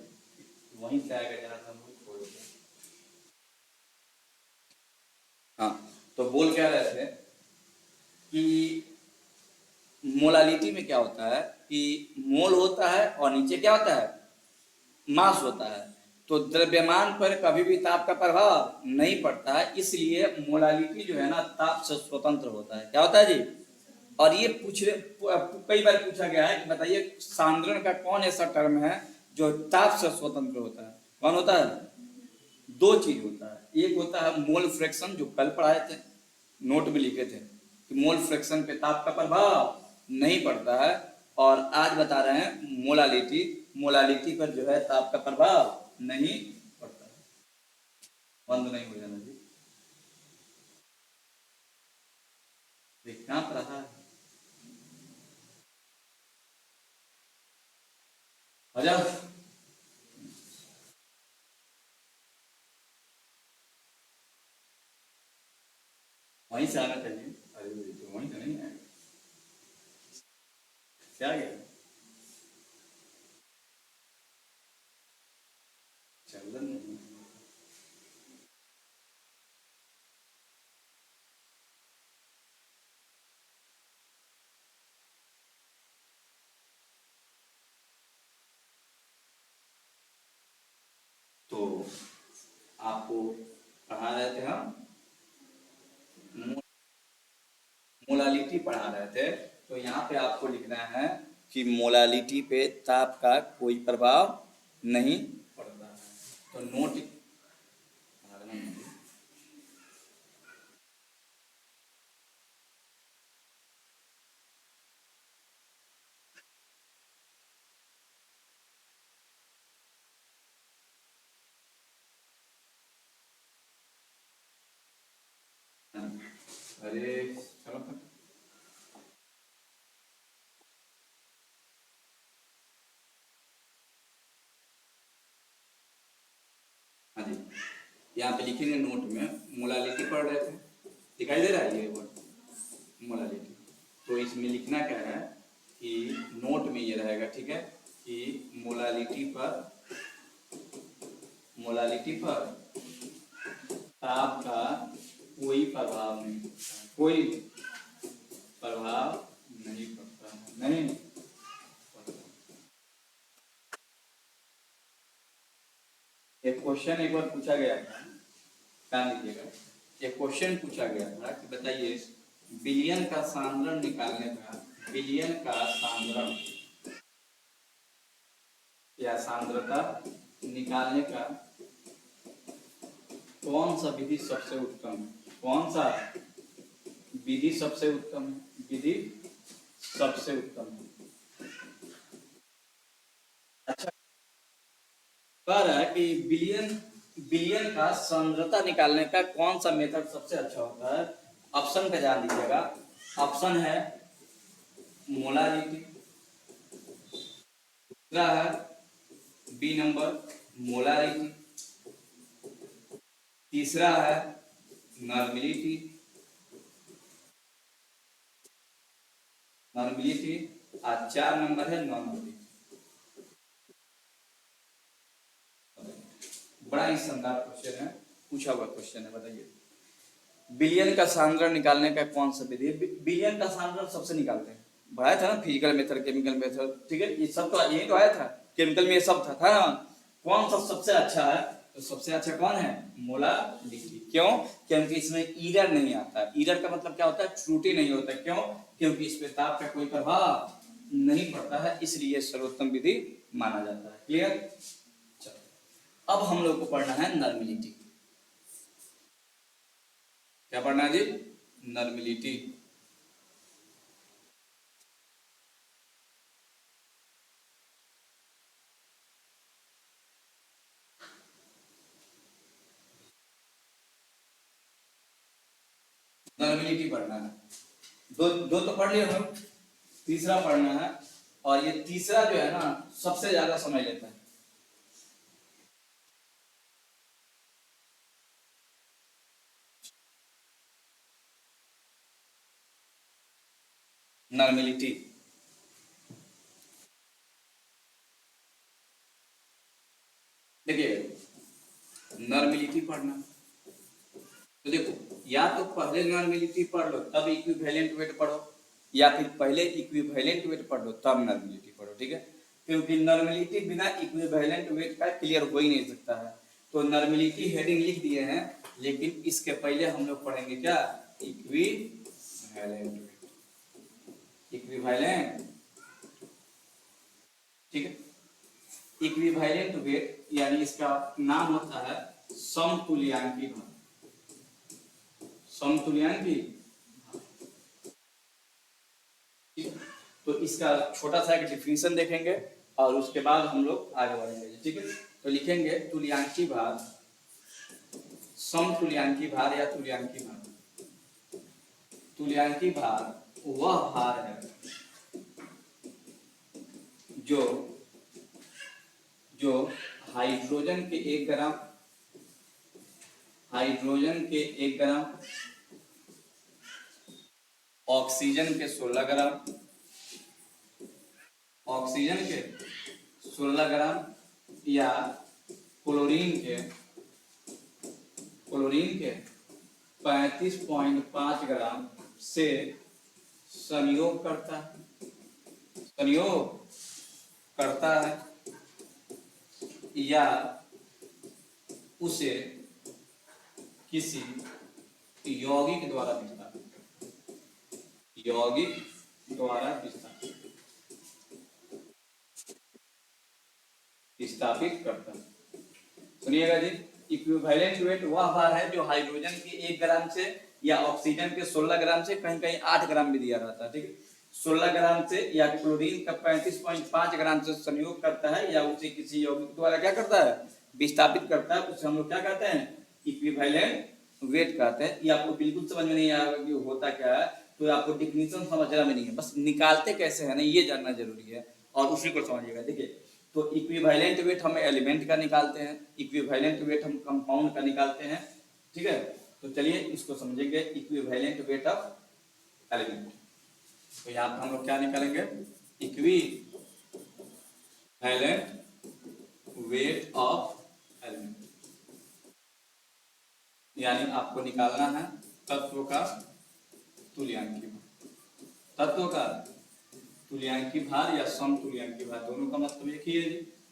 वहीं से आएगा जहाँ से हम लोग छोड़ देते। हाँ तो बोल क्या रहे थे कि मोलालिटी में क्या होता है कि मोल होता है और नीचे क्या होता है मास होता है, तो द्रव्यमान पर कभी भी ताप का प्रभाव नहीं पड़ता है, इसलिए मोलालिटी जो है ना ताप से स्वतंत्र होता है, क्या होता है जी। और ये कई बार पूछा गया है कि बताइए सांद्रण का कौन ऐसा टर्म है जो ताप से स्वतंत्र होता है, कौन होता है, 2 चीज होता है, एक होता है मोल फ्रैक्शन जो कल पढ़ाए थे, नोट भी लिखे थे कि मोल फ्रैक्शन पे ताप का प्रभाव नहीं पड़ता है, और आज बता रहे हैं मोलालिटी पर जो है ताप का प्रभाव नहीं पड़ता है, बंद नहीं हो जाना जी, कहाँ पर रहा है आ जाओ। वहीं से आना चाहिए। अरे तो वहीं तो नहीं है, क्या गया? चंदन नहीं। तो आपको पढ़ा रहे थे हम, मोलालिटी पढ़ा रहे थे। तो यहाँ पे आपको लिखना है कि मोलालिटी पे ताप का कोई प्रभाव नहीं पड़ता है। तो नोट। अरे चलो। हाँ जी, यहाँ पे लिखेंगे नोट में मोलालिटी पढ़ रहे थे, दिखाई दे रहा है ये वर्ड मोलालिटी। तो इसमें लिखना क्या है कि नोट में ये रहेगा, ठीक है, कि मोलालिटी पर ताप का कोई प्रभाव नहीं पड़ता है, कोई प्रभाव नहीं पड़ता है, नहीं पड़ता। एक क्वेश्चन एक बार पूछा गया था, ध्यान दीजिएगा। एक क्वेश्चन पूछा गया था कि बताइए विलयन का सांद्रण निकालने का, विलयन का सांद्रण या सांद्रता निकालने का कौन सा विधि सबसे उत्तम है, कौन सा विधि सबसे उत्तम है, विधि सबसे उत्तम है। अच्छा, कह रहा है कि विलयन विलयन का सांद्रता निकालने का कौन सा मेथड सबसे अच्छा होता है। ऑप्शन पे ध्यान दीजिएगा। ऑप्शन है मोलारिटी, दूसरा है बी नंबर मोलारिटी, तीसरा है नॉर्मलिटी, नॉर्मलिटी और 4 नंबर है नॉर्मलिटी। बड़ा ही शानदार क्वेश्चन है, पूछा हुआ क्वेश्चन है। बताइए विलयन का सांद्रण निकालने का कौन सा विधि है। विलयन का सांद्रण सबसे निकालते हैं, पढ़ाया था ना फिजिकल मेथड, केमिकल मेथड, ठीक है, ये सब तो यही तो आया था, केमिकल में ये सब था ना। कौन सा सबसे अच्छा है, तो सबसे अच्छा कौन है, मोलालिटी। क्यों, क्योंकि इसमें ईरर नहीं आता। ईरर का मतलब क्या होता है, त्रुटि नहीं होता। क्यों, क्योंकि इस पे ताप का कोई प्रभाव नहीं पड़ता है, इसलिए सर्वोत्तम विधि माना जाता है। क्लियर। चलो अब हम लोग को पढ़ना है नॉर्मलिटी। क्या पढ़ना है जी, नॉर्मलिटी। नॉर्मलिटी पढ़ना है। दो दो तो पढ़ लिए हम, तीसरा पढ़ना है। और ये तीसरा जो है ना सबसे ज्यादा समय लेता है। नॉर्मलिटी, देखिए नॉर्मलिटी पढ़ना, तो देखो या तो पहले नॉर्मलिटी पढ़ लो तब इक्विवेलेंट वेट पढ़ो, या फिर पहले इक्विवेलेंट वेट पढ़ लो तब नॉर्मलिटी पढ़ो, ठीक है। क्योंकि नॉर्मलिटी बिना इक्विवेलेंट वेट का क्लियर हो ही नहीं सकता है। तो नॉर्मलिटी हेडिंग लिख दिए हैं, लेकिन इसके पहले हम लोग पढ़ेंगे क्या, इक्विवेलेंट वेट, इक्विवेलेंट, ठीक है। इक्विवेलेंट वेट यानी इसका नाम होता है समतुल्यांकी भार, समतुल्यांकी। तो इसका छोटा सा एक डिफिनेशन देखेंगे और उसके बाद हम लोग आगे बढ़ेंगे, ठीक है। तो लिखेंगे तुल्यांकी भार, समतुल्यांकी भार या तुल्यांकी भार। तुल्यांकी भार वह भार है जो जो हाइड्रोजन के 1 ग्राम, हाइड्रोजन के 1 ग्राम, ऑक्सीजन के 16 ग्राम, ऑक्सीजन के 16 ग्राम, या क्लोरीन के 35.5 ग्राम से संयोग करता है, संयोग करता है, या उसे किसी यौगिक द्वारा विस्थापित, यौगिक द्वारा विस्थापित करता है। सुनिएगा जी, इक्विवेलेंट वेट वह भार है जो हाइड्रोजन के 1 ग्राम से या ऑक्सीजन के 16 ग्राम से, कहीं कहीं 8 ग्राम भी दिया रहता है, ठीक है, 16 ग्राम से या क्लोरीन का 35.5 ग्राम से संयोग करता है, या उसे किसी यौगिक द्वारा क्या करता है, विस्थापित करता है। उसे हम लोग क्या कहते हैं, इक्विवेलेंट वेट कहते हैं। ये आपको बिल्कुल समझ में नहीं आएगा कि होता क्या है, तो आपको डिफिनीशन समझना में नहीं है, बस निकालते कैसे है ना ये जानना जरूरी है, और उसी को समझिएगा। देखिए, तो इक्विवेलेंट वेट हम एलिमेंट का निकालते हैं, इक्विवेलेंट वेट हम कंपाउंड का निकालते हैं, ठीक है। तो चलिए इसको समझेंगे, इक्विवेलेंट वेट ऑफ एलिमेंट। तो यहाँ पर हम लोग क्या निकालेंगे, इक्विवेलेंट वेट ऑफ एलिमेंट, यानी आपको निकालना है तत्व का तुल्यांकी भार, तत्व का तुल्यांकी भार या समतुल्यांकी भार, दोनों का मतलब एक ही है,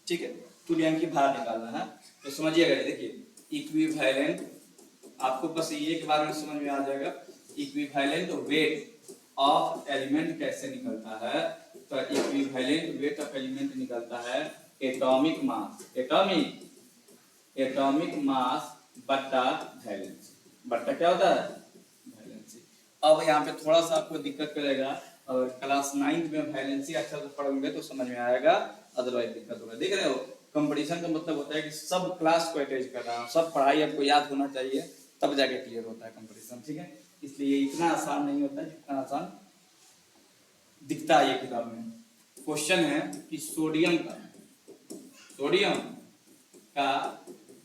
ठीक है। तुल्यांकी भार निकालना है, तो समझिएगा, देखिए इक्विवेलेंट, आपको बस ये के बारे में समझ में आ जाएगा, इक्विवेलेंट वेट ऑफ एलिमेंट कैसे निकलता है। तो इक्विवेलेंट वेट ऑफ एलिमेंट निकलता है एटॉमिक मास, एटॉमिक मास बट्टा वैलेंसी, बट्टा क्या होता है, वैलेंसी। अब यहाँ पे थोड़ा सा आपको दिक्कत करेगा, और क्लास 9 में वैलेंसी अच्छा से पढ़ोगे तो समझ में आएगा, अदरवाइज दिक्कत होगा। देख रहे हो, कंपटीशन का मतलब होता है कि सब क्लास को अटैच कर रहा हूँ, सब पढ़ाई आपको याद होना चाहिए, तब जाके क्लियर होता है कंपटीशन, ठीक है। इसलिए इतना आसान नहीं होता है जितना आसान दिखता है ये किताब में। क्वेश्चन है कि सोडियम का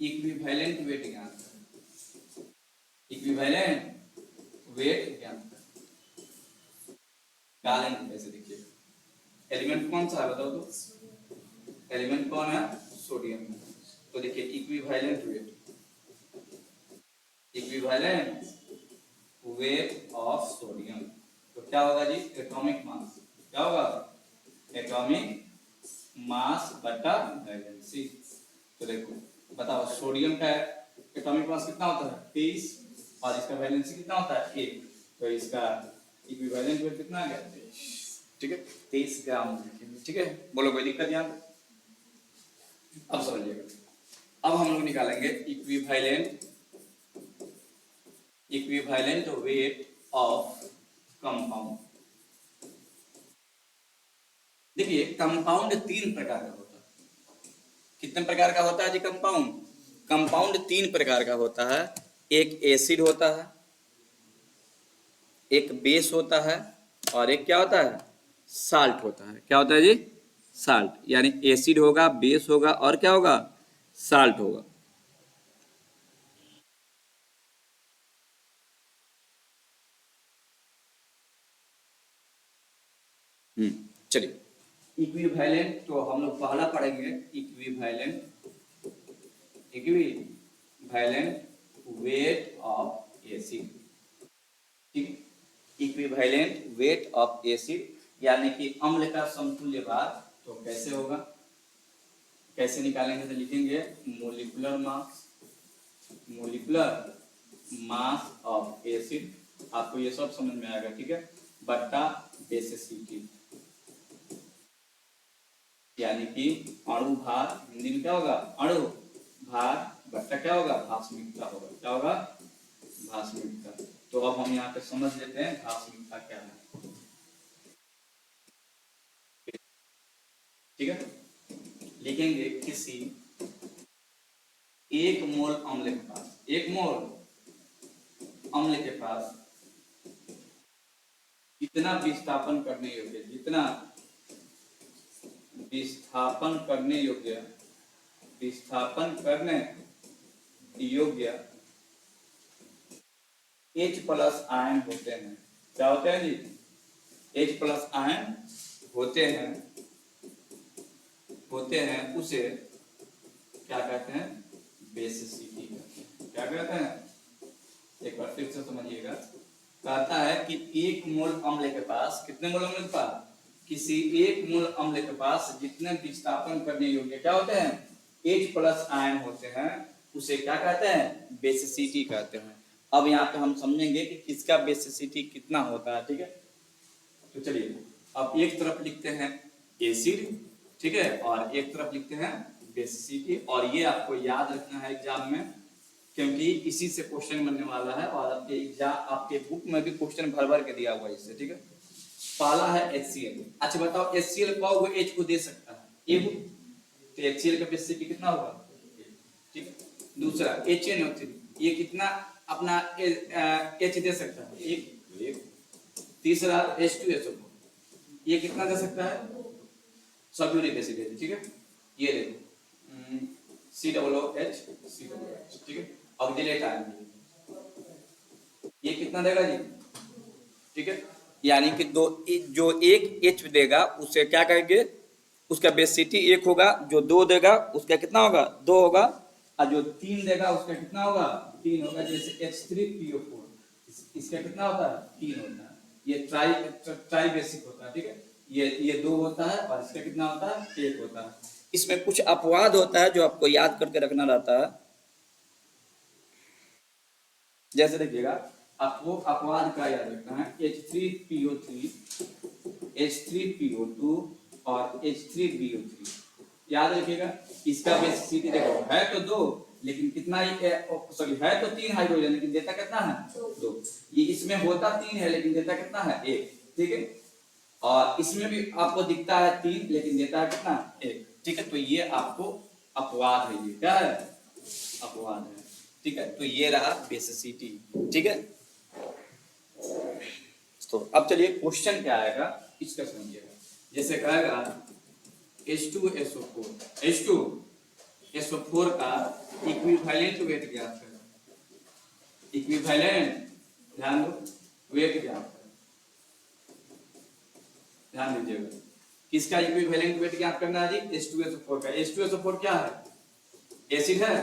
इक्विवेलेंट वेट ज्ञात करें, इक्विवेलेंट वेट ज्ञात करें, डालेंगे कैसे, देखिए एलिमेंट कौन सा है बताओ तो, एलिमेंट कौन है, सोडियम। तो देखिए इक्विवेलेंट वेट ऑफ सोडियम, तो क्या होगा जी, एटॉमिक मास, क्या होगा, एटॉमिक मास बटा वैलेंसी। तो देखो बताओ, सोडियम का एटॉमिक मास कितना होता है, 23, और इसका वैलेंसी कितना होता है, 1, तो इसका इक्विवेलेंट वेट कितना आ गया, 23, ठीक है, 23 ग्राम, ठीक है। बोलो कोई दिक्कत यहाँ पे, अब समझिएगा। अब हम लोग निकालेंगे इक्विवेलेंट वेट ऑफ कंपाउंड। देखिए कंपाउंड 3 प्रकार का होता है, कितने प्रकार का होता है जी कंपाउंड, कंपाउंड 3 प्रकार का होता है। एक एसिड होता है, एक बेस होता है, और एक क्या होता है, साल्ट होता है। क्या होता है जी, साल्ट, यानी एसिड होगा, बेस होगा, और क्या होगा, साल्ट होगा। चलिए, इक्विवेलेंट तो हम लोग पहला पढ़ेंगे, इक्विवेलेंट वेट ऑफ एसिड, ठीक, इक्विवेलेंट वेट ऑफ एसिड यानी कि अम्ल का समतुल्य भार। तो कैसे होगा, कैसे निकालेंगे, तो लिखेंगे मोलिकुलर मास ऑफ एसिड, आपको ये सब समझ में आएगा, ठीक है, बट्टा बेसिसिटी, यानी कि अणु भार, हिंदी में क्या होगा, अणु भार बट्टा क्या होगा, भास्मिकता होगा, क्या होगा, भास्मिकता। तो अब हम यहाँ पे समझ लेते हैं भास्मिकता क्या है, ठीक है। लिखेंगे किसी 1 मोल अम्ल के पास, 1 मोल अम्ल के पास कितना विस्थापन करने योग्य, जितना विस्थापन करने योग्य विस्थापन करने योग्य H प्लस आयन होते हैं। क्या होते हैं जी? H प्लस आयन होते हैं उसे क्या कहते हैं? बेसिसिटी कहते हैं। क्या कहते हैं? एक बार फिर से समझिएगा। कहता है कि एक मोल अम्ल के पास, कितने मोल अम्ल के पास? किसी एक मोल अम्ल के पास जितने विस्थापन करने योग्य क्या होते हैं? H प्लस आयन होते हैं, उसे क्या कहते हैं? बेसिसिटी कहते हैं। अब यहाँ पे हम समझेंगे कि किसका बेसिसिटी कितना होता है। ठीक है, तो चलिए अब एक तरफ लिखते हैं एसिड, ठीक है, और एक तरफ लिखते हैं बेसिसिटी। और ये आपको याद रखना है एग्जाम में, क्योंकि इसी से क्वेश्चन बनने वाला है और आपके एग्जाम, आपके बुक में भी क्वेश्चन भर भर के दिया हुआ है इससे। ठीक है, पहला है HCl। अच्छा बताओ HCl को H को दे सकता है? एक, तो HCl का बेसिसिटी कितना होगा? ठीक है। दूसरा HNO3, ये कितना अपना H दे सकता है? एक। तीसरा H2SO4, ये कितना दे सकता है? Sulphuric acid. ठीक है, ये देखो COOH, ठीक है, ऑक्सीडेट आयन, ये कितना देगा जी? ठीक है, यानी कि जो एक H देगा उसे क्या कहेंगे? उसका बेसिसिटी 1 होगा। जो 2 देगा उसका कितना होगा? 2 होगा। और जो 3 देगा उसका कितना होगा? 3 होगा। जैसे H3PO4, इसका कितना होता है? 3 होता है। ये ट्राई बेसिक होता है। ठीक है, ये 2 होता है और इसका कितना होता है? 1 होता है। इसमें कुछ अपवाद होता है जो आपको याद करके रखना रहता है। जैसे देखिएगा, आपको अपवाद का याद रखना है, H3PO3, H3PO2 और H3BO3 याद रखिएगा। इसका बेसिसिटी देखो है तो 2, लेकिन कितना सॉरी है तो 3 हाइड्रोजन, लेकिन देता कितना है? 2। ये इसमें होता 3 है लेकिन देता कितना है? 1। ठीक है, और इसमें भी आपको दिखता है 3 लेकिन देता है कितना? 1। ठीक है, तो ये आपको अपवाद है। ये क्या है? अपवाद है। ठीक है, तो ये रहा बेसिसिटी। ठीक है, तो अब चलिए क्वेश्चन क्या आएगा इसका समझिएगा। जैसे कहेगा H2SO4, H2SO4 का इक्विवेलेंट वेट ज्ञात करें। इक्विवेलेंट, ध्यान दो, वेट ज्ञात करें, ध्यान दीजिएगा। किसका इक्विवेलेंट वेट ज्ञात करना है जी? H2SO4 का। H2SO4 क्या है? एसिड है।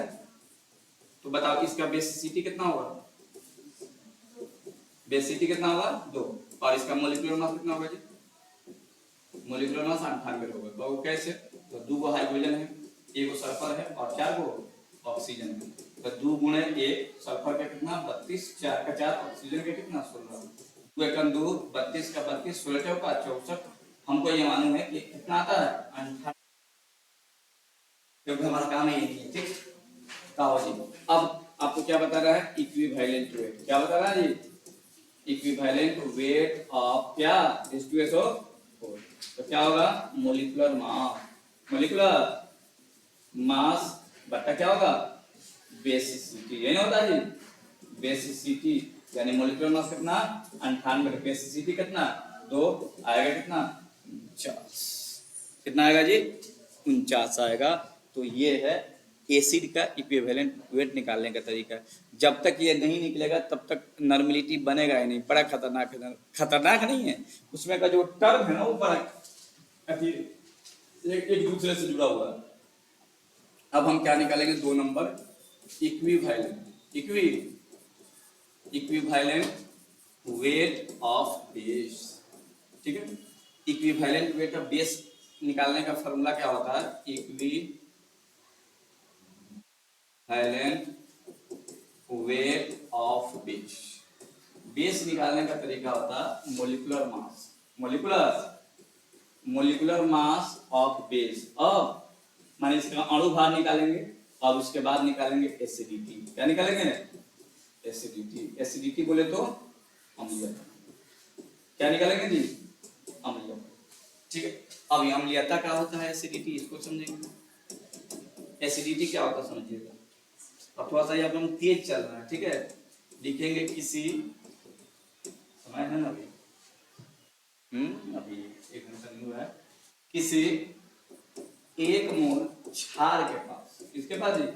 तो बताओ इसका बेसिसिटी कितना होगा? बेसिसिटी कितना होगा? 2। और इसका मोलिकुलर मास कितना होगा जी? मोलिकुलर मास 98 होगा। तो वो कैसे? तो 2 हाइड्रोजन है, 1 सल्फर है और 4 ऑक्सीजन है। तो 2 गुणे 1, सल्फर का कितना? 32, 4 का 4, ऑक्सीजन का कितना? 16। 2 एकम 2, 32 का 32, 16 चौका 64। हमको ये मालूम है कि कितना आता है? 98, क्योंकि हमारा काम ही यही है। ठीक, कहो जी। अब आपको क्या बता रहा है? Equivalent weight. क्या बता रहा है जी? इक्विवेलेंट वेट ऑफ क्या? H2SO4। तो क्या होगा? मोलिकुलर मास बटा क्या होगा? बेसिसिटी। यही होता है जी, बेसिसिटी। यानी मोलिकुलर मास कितना? 98। बेसिसिटी कितना? 2 आएगा। कितना? 49। कितना आएगा जी? 49 आएगा। तो ये है एसिड का इक्विवेलेंट वेट निकालने का तरीका। जब तक ये नहीं निकलेगा तब तक नॉर्मलिटी बनेगा ही नहीं। बड़ा खतरनाक है। खतरनाक नहीं है, उसमें का जो टर्म है ना वो बड़ा एक दूसरे से जुड़ा हुआ है। अब हम क्या निकालेंगे? 2 number, equivalent weight of base. ठीक है, इक्विवेलेंट वेट ऑफ बेस निकालने का फॉर्मूला क्या होता है? इक्विवेलेंट वेट ऑफ बेस निकालने का तरीका होता है मोलिकुलर मास ऑफ बेस। अब माने इसका अणु भार निकालेंगे और उसके बाद निकालेंगे एसिडिटी। क्या निकालेंगे? एसिडिटी बोले तो अम्लीयता। क्या निकालेंगे जी? अम्लीयता। ठीक है, अब ये अम्लीयता क्या होता है? एसिडिटी, इसको समझेंगे। एसिडिटी क्या होता है समझिएगा। अब थोड़ा सा ये अपन तेज चल रहा है। ठीक है, लिखेंगे किसी समय है ना अभी, अभी 1 घंटा नहीं हुआ है। किसी 1 मोल क्षार के पास, किसके पास जी?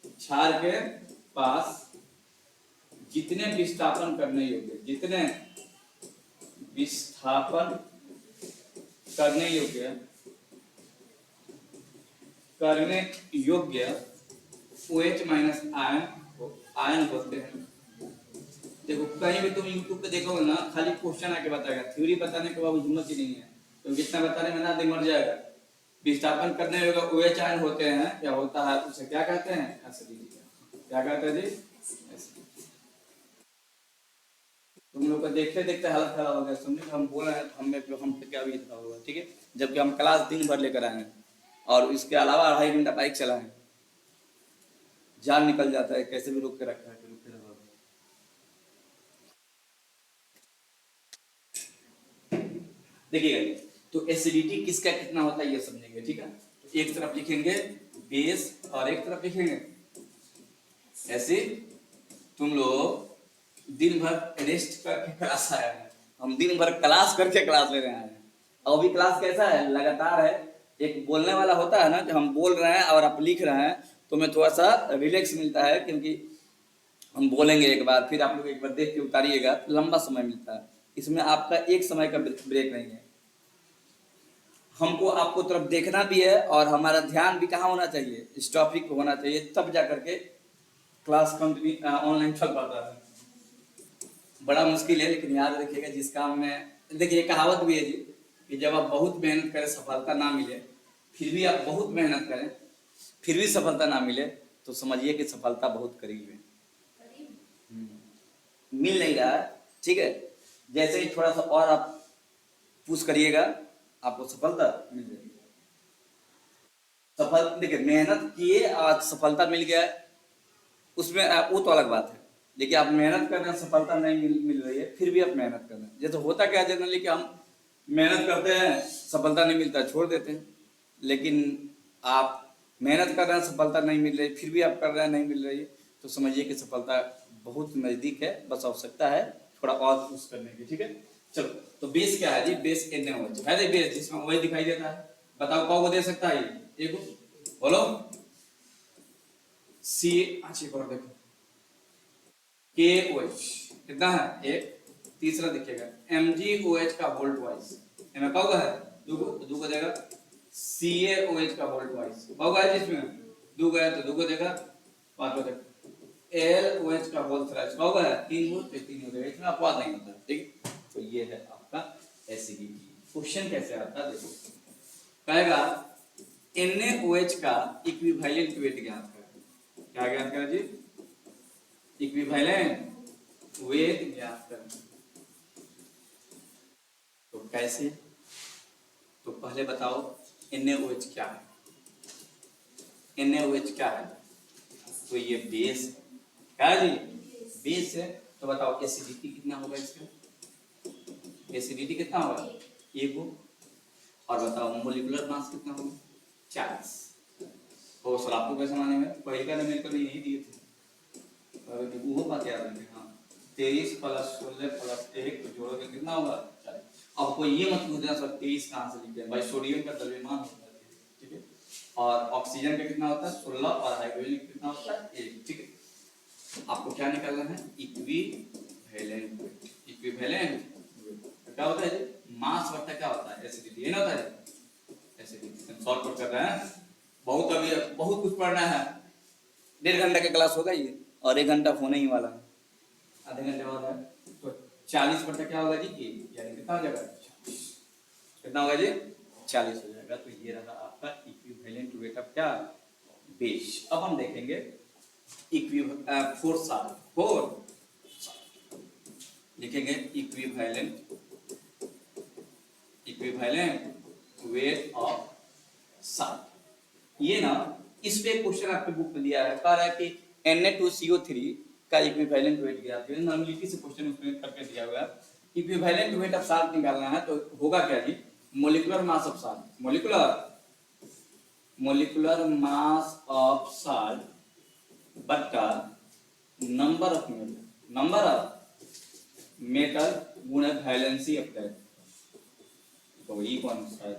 क्षार के पास जितने विस्थापन करने योग्य, जितने विस्थापन करने योग्य OH माइनस आयन बोलते हैं। देखो कहीं भी तुम यूट्यूब पे देखोगे ना, खाली क्वेश्चन आके बताएगा, थ्योरी बताने के बाद हिम्मत ही नहीं है, तो जितना बताने में ना आदमी मर जाएगा। विस्थापन करने योग्य OH आयन होते हैं, क्या होता है उसे क्या कहते हैं? एसिडिटी। क्या कहते हैं जी? तुम लोग को देखते देखते हालत खराब हो गया, समझे? हम बोल रहे हैं तो हम पे क्या बीत रहा होगा, ठीक है? जबकि हम क्लास दिन भर लेकर आए हैं और इसके अलावा 2.5 घंटा बाइक चलाए, जान निकल जाता है, कैसे भी रोक के रखा है कि रुक के रहो। देखिएगा, तो एसिडिटी किसका कितना होता है ये समझेंगे, ठीक है? तो एक तरफ लिखेंगे बेस और एक तरफ लिखेंगे एसिड। तुम लोग दिन भर रेस्ट करके क्लास आए हैं, हम दिन भर क्लास करके क्लास ले रहे हैं। और अभी क्लास कैसा है? लगातार है। एक बोलने वाला होता है ना, जब हम बोल रहे हैं और आप लिख रहे हैं तो हमें थोड़ा सा रिलैक्स मिलता है, क्योंकि हम बोलेंगे एक बार, फिर आप लोग एक बार देख के उतारिएगा, तो लंबा समय मिलता है। इसमें आपका एक समय का ब्रेक नहीं है। हमको आपको तरफ देखना भी है और हमारा ध्यान भी कहाँ होना चाहिए? इस टॉपिक पे होना चाहिए, तब जा करके क्लास कंटिन्यू ऑनलाइन चल पाता है। बड़ा मुश्किल है, लेकिन याद रखिएगा, जिस काम में, देखिए कहावत भी है जी कि जब आप बहुत मेहनत करें सफलता ना मिले, फिर भी आप बहुत मेहनत करें फिर भी सफलता ना मिले, तो समझिए कि सफलता बहुत करीब है। मिल नहीं रहा है, ठीक है? जैसे ही थोड़ा सा और आप पुश करिएगा, आपको सफलता मिल जाएगी। सफल देखिए, मेहनत किए और सफलता मिल गया, उसमें वो तो अलग बात है। देखिए आप मेहनत कर रहे हैं, सफलता नहीं मिल रही है, फिर भी आप मेहनत कर रहे हैं। जैसे होता क्या है जनरली कि हम मेहनत करते हैं, सफलता नहीं मिलता, छोड़ देते हैं। लेकिन आप मेहनत कर रहे हैं, सफलता नहीं मिल रही, फिर भी आप कर रहे हैं, नहीं मिल रही है, तो समझिए कि सफलता बहुत नज़दीक है, बस आवश्यकता है थोड़ा और पुश करने की, ठीक है? चलो, तो बेस क्या है जी? बेस NaOH है जी, बेस जिसमें OH दिखाई देता है। बताओ कौन को दे सकता है ये? एक बोलो। सी, अच्छी और देखो KOH कितना है? एक। तीसरा देखिएगा MgOH का होल ट्वाइस, इनमें क्या होगा है? दो को देगा। CaOH का होल ट्वाइस होगा है, जिसमें दो गया तो दो को देगा, पांच को देगा। LOH का होल थ्राइस होगा है, तीन हो तो तीन हो जाएगा, इसमें अपवाद नहीं होता, ठीक? तो ये है आपका एसिडिटी। क्वेश्चन कैसे आता है देखो, कहेगा NaOH का इक्विवेलेंट वेट ज्ञात करें। क्या ज्ञात करें जी? इक्विवेलेंट वेट ज्ञात करें। तो कैसे? तो पहले बताओ NaOH क्या है? NaOH क्या है? तो ये बेस क्या है जी? बेस है। तो बताओ एसिडिटी कितना होगा इसका? एसिडिटी कितना होगा? एक हो। और बताओ मोलिकुलर मास कितना होगा? 40। और सर आपको कैसे माने में पहले का नंबर तो यही दिए थे, वो बात याद रखें। हाँ, 23 + 16 + 1 जोड़ोगे कितना होगा? 40। अब कोई ये मत पूछना सर 23 कहाँ से लिखते हैं भाई, सोडियम का द्रव्यमान होता है, ठीक है? और ऑक्सीजन का कितना होता है? 16, और हाइड्रोजन का कितना होता है? 1, ठीक है? आपको क्या निकालना है? Equivalent weight. इक्विवेलेंट क्या होता है? मास बटा क्या होता है? एसिडिटी, ये ना होता है एसिडिटी। हम सॉल्व कर रहे हैं, बहुत अभी बहुत कुछ पढ़ना है। 1.5 घंटा का क्लास होगा ये, और 1 घंटा होने ही वाला है, आधे घंटे बाद है। तो 40 बटा क्या होगा जी? यानी कितना हो जाएगा? कितना होगा जी? 40 हो जाएगा। तो ये रहा आपका इक्विवेलेंट वेट ऑफ क्या? बेस। अब हम देखेंगे लिखेंगे इक्विवेलेंट वेट ऑफ साल्ट। ये ना, इस पे क्वेश्चन आपके बुक में दिया है, कह रहा है कि Na2CO3 का इक्विवेलेंट वेट क्या है? नॉर्मलिटी से क्वेश्चन उसमें करके दिया हुआ है। इक्विवेलेंट वेट ऑफ साल्ट निकालना है, तो होगा क्या जी? Molecular mass of salt, molecular mass of salt बटा नंबर ऑफ मेटल गुणा वैलेंसी ऑफ दैट। तो ये कौन सा है?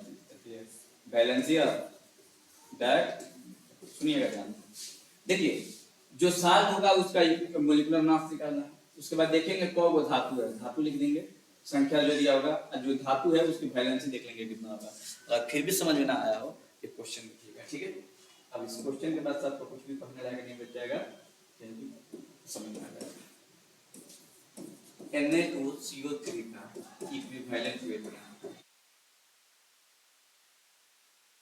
वैलेंसी ऑफ दैट, सुनिएगा ध्यान, देखिए जो साल्ट होगा उसका मोलिकुलर मास निकालना है। उसके बाद देखेंगे कौन वो धातु है, धातु लिख देंगे, संख्या जो दिया होगा, और जो धातु है उसकी वैलेंसी देख लेंगे कितना होगा। अगर फिर भी समझ में ना आया हो ये क्वेश्चन लिखिएगा, ठीक है। अब इस क्वेश्चन के बाद आपको कुछ भी पढ़ने लायक नहीं बच जाएगा, समझ में आ जाएगा। Na2CO3 का इक्विवेलेंट वेट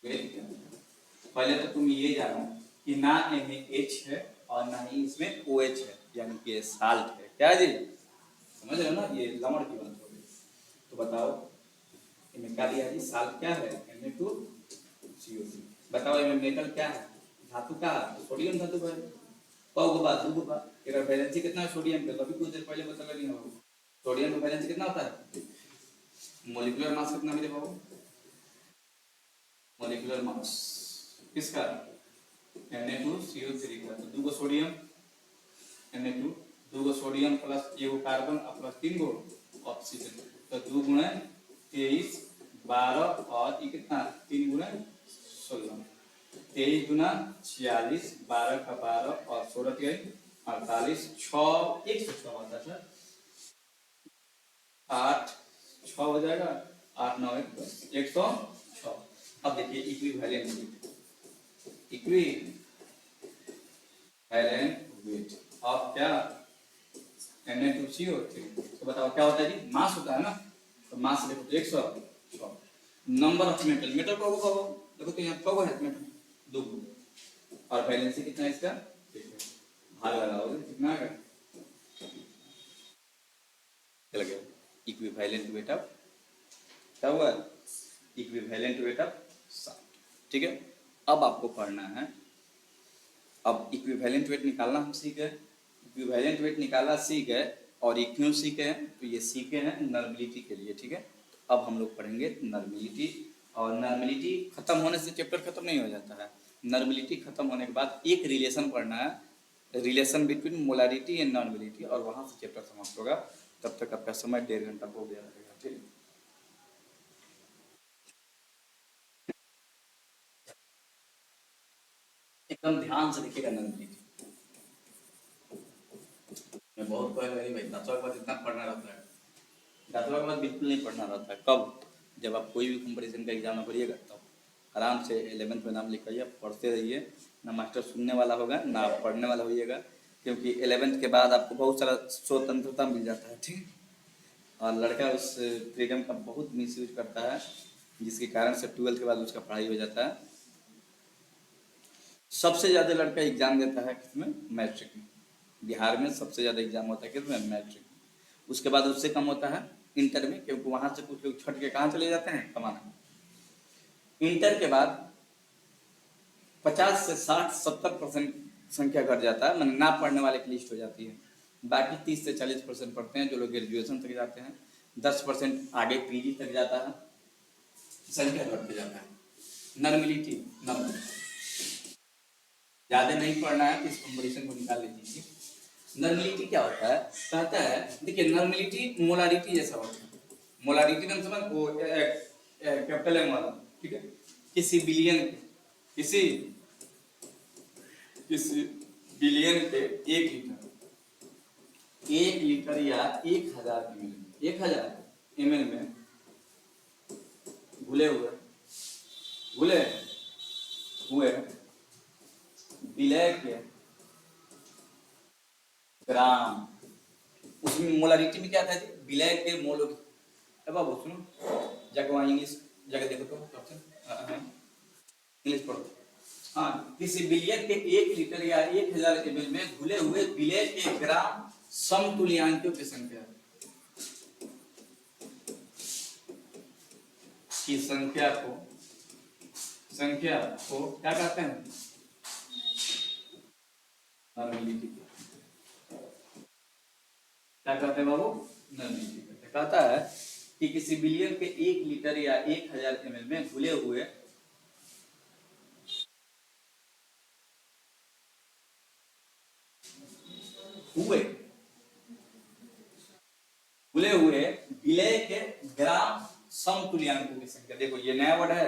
क्या है? पहले तो तुम ये जानो कि ना NaH है और ना ही इसमें OH है, यानी कि साल्ट है। क्या जी, समझ रहे हो ना, ये लमड़ की बात हो गई। तो बताओ इनमें क्या दिया जी, साल्ट क्या है, Na2CO3। बताओ इनमें मेटल क्या है, धातु क्या है, सोडियम धातु है। कौ को बात दो बात, तेरा वैलेंसी कितना है सोडियम का, कभी कुछ देर पहले बता नहीं होगा। सोडियम का वैलेंसी कितना होता है, मोलिकुलर मास कितना मेरे बाबू, मोलिकुलर मास किसका, Na2CO3 का। तो 2 गो सोडियम Na2, 2 गो सोडियम प्लस एगो कार्बन प्लस 3 गो ऑक्सीजन, तो 2 गुणे 23 12 और ये कितना 3 गुणे 16, 23 गुना 46, 12 का 12 और 16 के 48, 6 106 होता है सर, 8 6 हो जाएगा, 8 9 1 10 106। अब देखिए इक्विवेलेंट वेट ऑफ क्या, Na2CO3। तो बताओ क्या होता है जी, मास होता है ना, तो मास देखो तो 106। नंबर ऑफ मेटल, मेटल को देखो तो यहाँ कब है मेटल, 2, और वैलेंसी कितना है इसका, भाग लगाओगे कितना है, चल गया इक्विवेलेंट वेट ऑफ, क्या हुआ, इक्विवेलेंट वेट ऑफ साल्ट, ठीक है। अब आपको पढ़ना है, अब इक्विवेलेंट वेट निकालना हम सीख गए, इक्विवेलेंट वेट निकाला सीख गए, और ये क्यों सीखे हैं, तो ये सीखे हैं नॉर्मलिटी के लिए, ठीक है। तो अब हम लोग पढ़ेंगे नॉर्मलिटी, और नॉर्मलिटी खत्म होने से चैप्टर खत्म नहीं हो जाता है। नॉर्मलिटी खत्म होने के बाद एक रिलेशन पढ़ना है, relation between molarity and normality, और वहां से चैप्टर समाप्त होगा। तब तक आपका समय 1.5 घंटा हो गया रहेगा, ठीक है। एकदम ध्यान से देखिएगा नॉर्मलिटी, मैं बहुत पहले नहीं भाई, दसवां के बाद इतना पढ़ना रहता है, दसवां के बाद बिल्कुल नहीं पढ़ना रहता है। कब, जब आप कोई भी कंपटीशन का एग्जाम में पढ़िएगा तब आराम से 11th में नाम लिखाइए, पढ़ते रहिए, ना मास्टर सुनने वाला होगा ना आप पढ़ने वाला होइएगा, क्योंकि 11th के बाद आपको बहुत सारा स्वतंत्रता मिल जाता है, ठीक। और लड़का उस फ्रीडम का बहुत मिसयूज करता है, जिसके कारण से 12th के बाद उसका पढ़ाई हो जाता है। सबसे ज़्यादा लड़का एग्जाम देता है किसमें, मैट्रिक में। बिहार में सबसे ज़्यादा एग्जाम होता है किसमें, मैट्रिक में। उसके बाद उससे कम होता है इंटर में, क्योंकि वहाँ से कुछ लोग छट के कहाँ चले जाते हैं, कमाना। इंटर के बाद 50 से 60-70% संख्या घट जाता है, मतलब ना पढ़ने वाले की लिस्ट हो जाती है। बाकी 30 से 40% पढ़ते हैं, जो लोग ग्रेजुएशन तक जाते हैं। 10% आगे PG तक जाता है, संख्या घटते जाता है। नॉर्मलिटी, नंबर ज्यादा नहीं पढ़ना है तो इस कंपटीशन को निकाल लीजिए। नॉर्मलिटी क्या होता है, कहता है, देखिए नॉर्मलिटी मोलारिटी जैसा होता है। मोलारिटी में समझ वो कैपिटल M वाला, ठीक है। किसी बिलियन, किसी बिलियन के 1 लीटर या 1000 ml, 1000 ml में घुले हुए विलय के ग्राम, उसमें मोलारिटी में क्या था जी, विलय के मोल। अब बाबू सुनो, जाके वहाँ इंग्लिश जाके देखो तो इंग्लिश पढ़ो। हाँ, किसी बिलियन के 1 लीटर या 1000 ml में घुले हुए विलय के ग्राम समतुल्यांकों की संख्या को क्या कहते हैं, नॉर्मलिटी। क्या कहते हैं बाबू, नॉर्मलिटी कहता है कि किसी बिलियन के 1 लीटर या 1000 ml में घुले हुए विलय के ग्राम समतुल्यांकों की संख्या। देखो ये नया वर्ड है,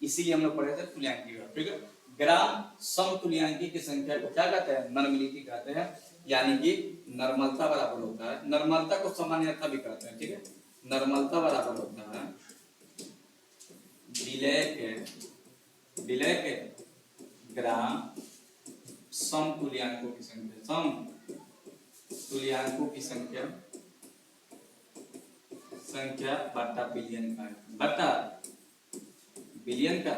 इसीलिए हम लोग पढ़े थे तुल्यांकी, ठीक है। ग्राम समतुल्यांकी की संख्या को क्या कहते हैं? नॉर्मलिटी कहते हैं, यानी कि नॉर्मलता बराबर होता है। नॉर्मलता को सामान्यता भी कहते हैं, ठीक है। नॉर्मलता बराबर होता है विलय के ग्राम समतुल्यांकों की संख्या, समतुल्यांकों की संख्या बटा बिलियन का आयतन, बटा बिलियन का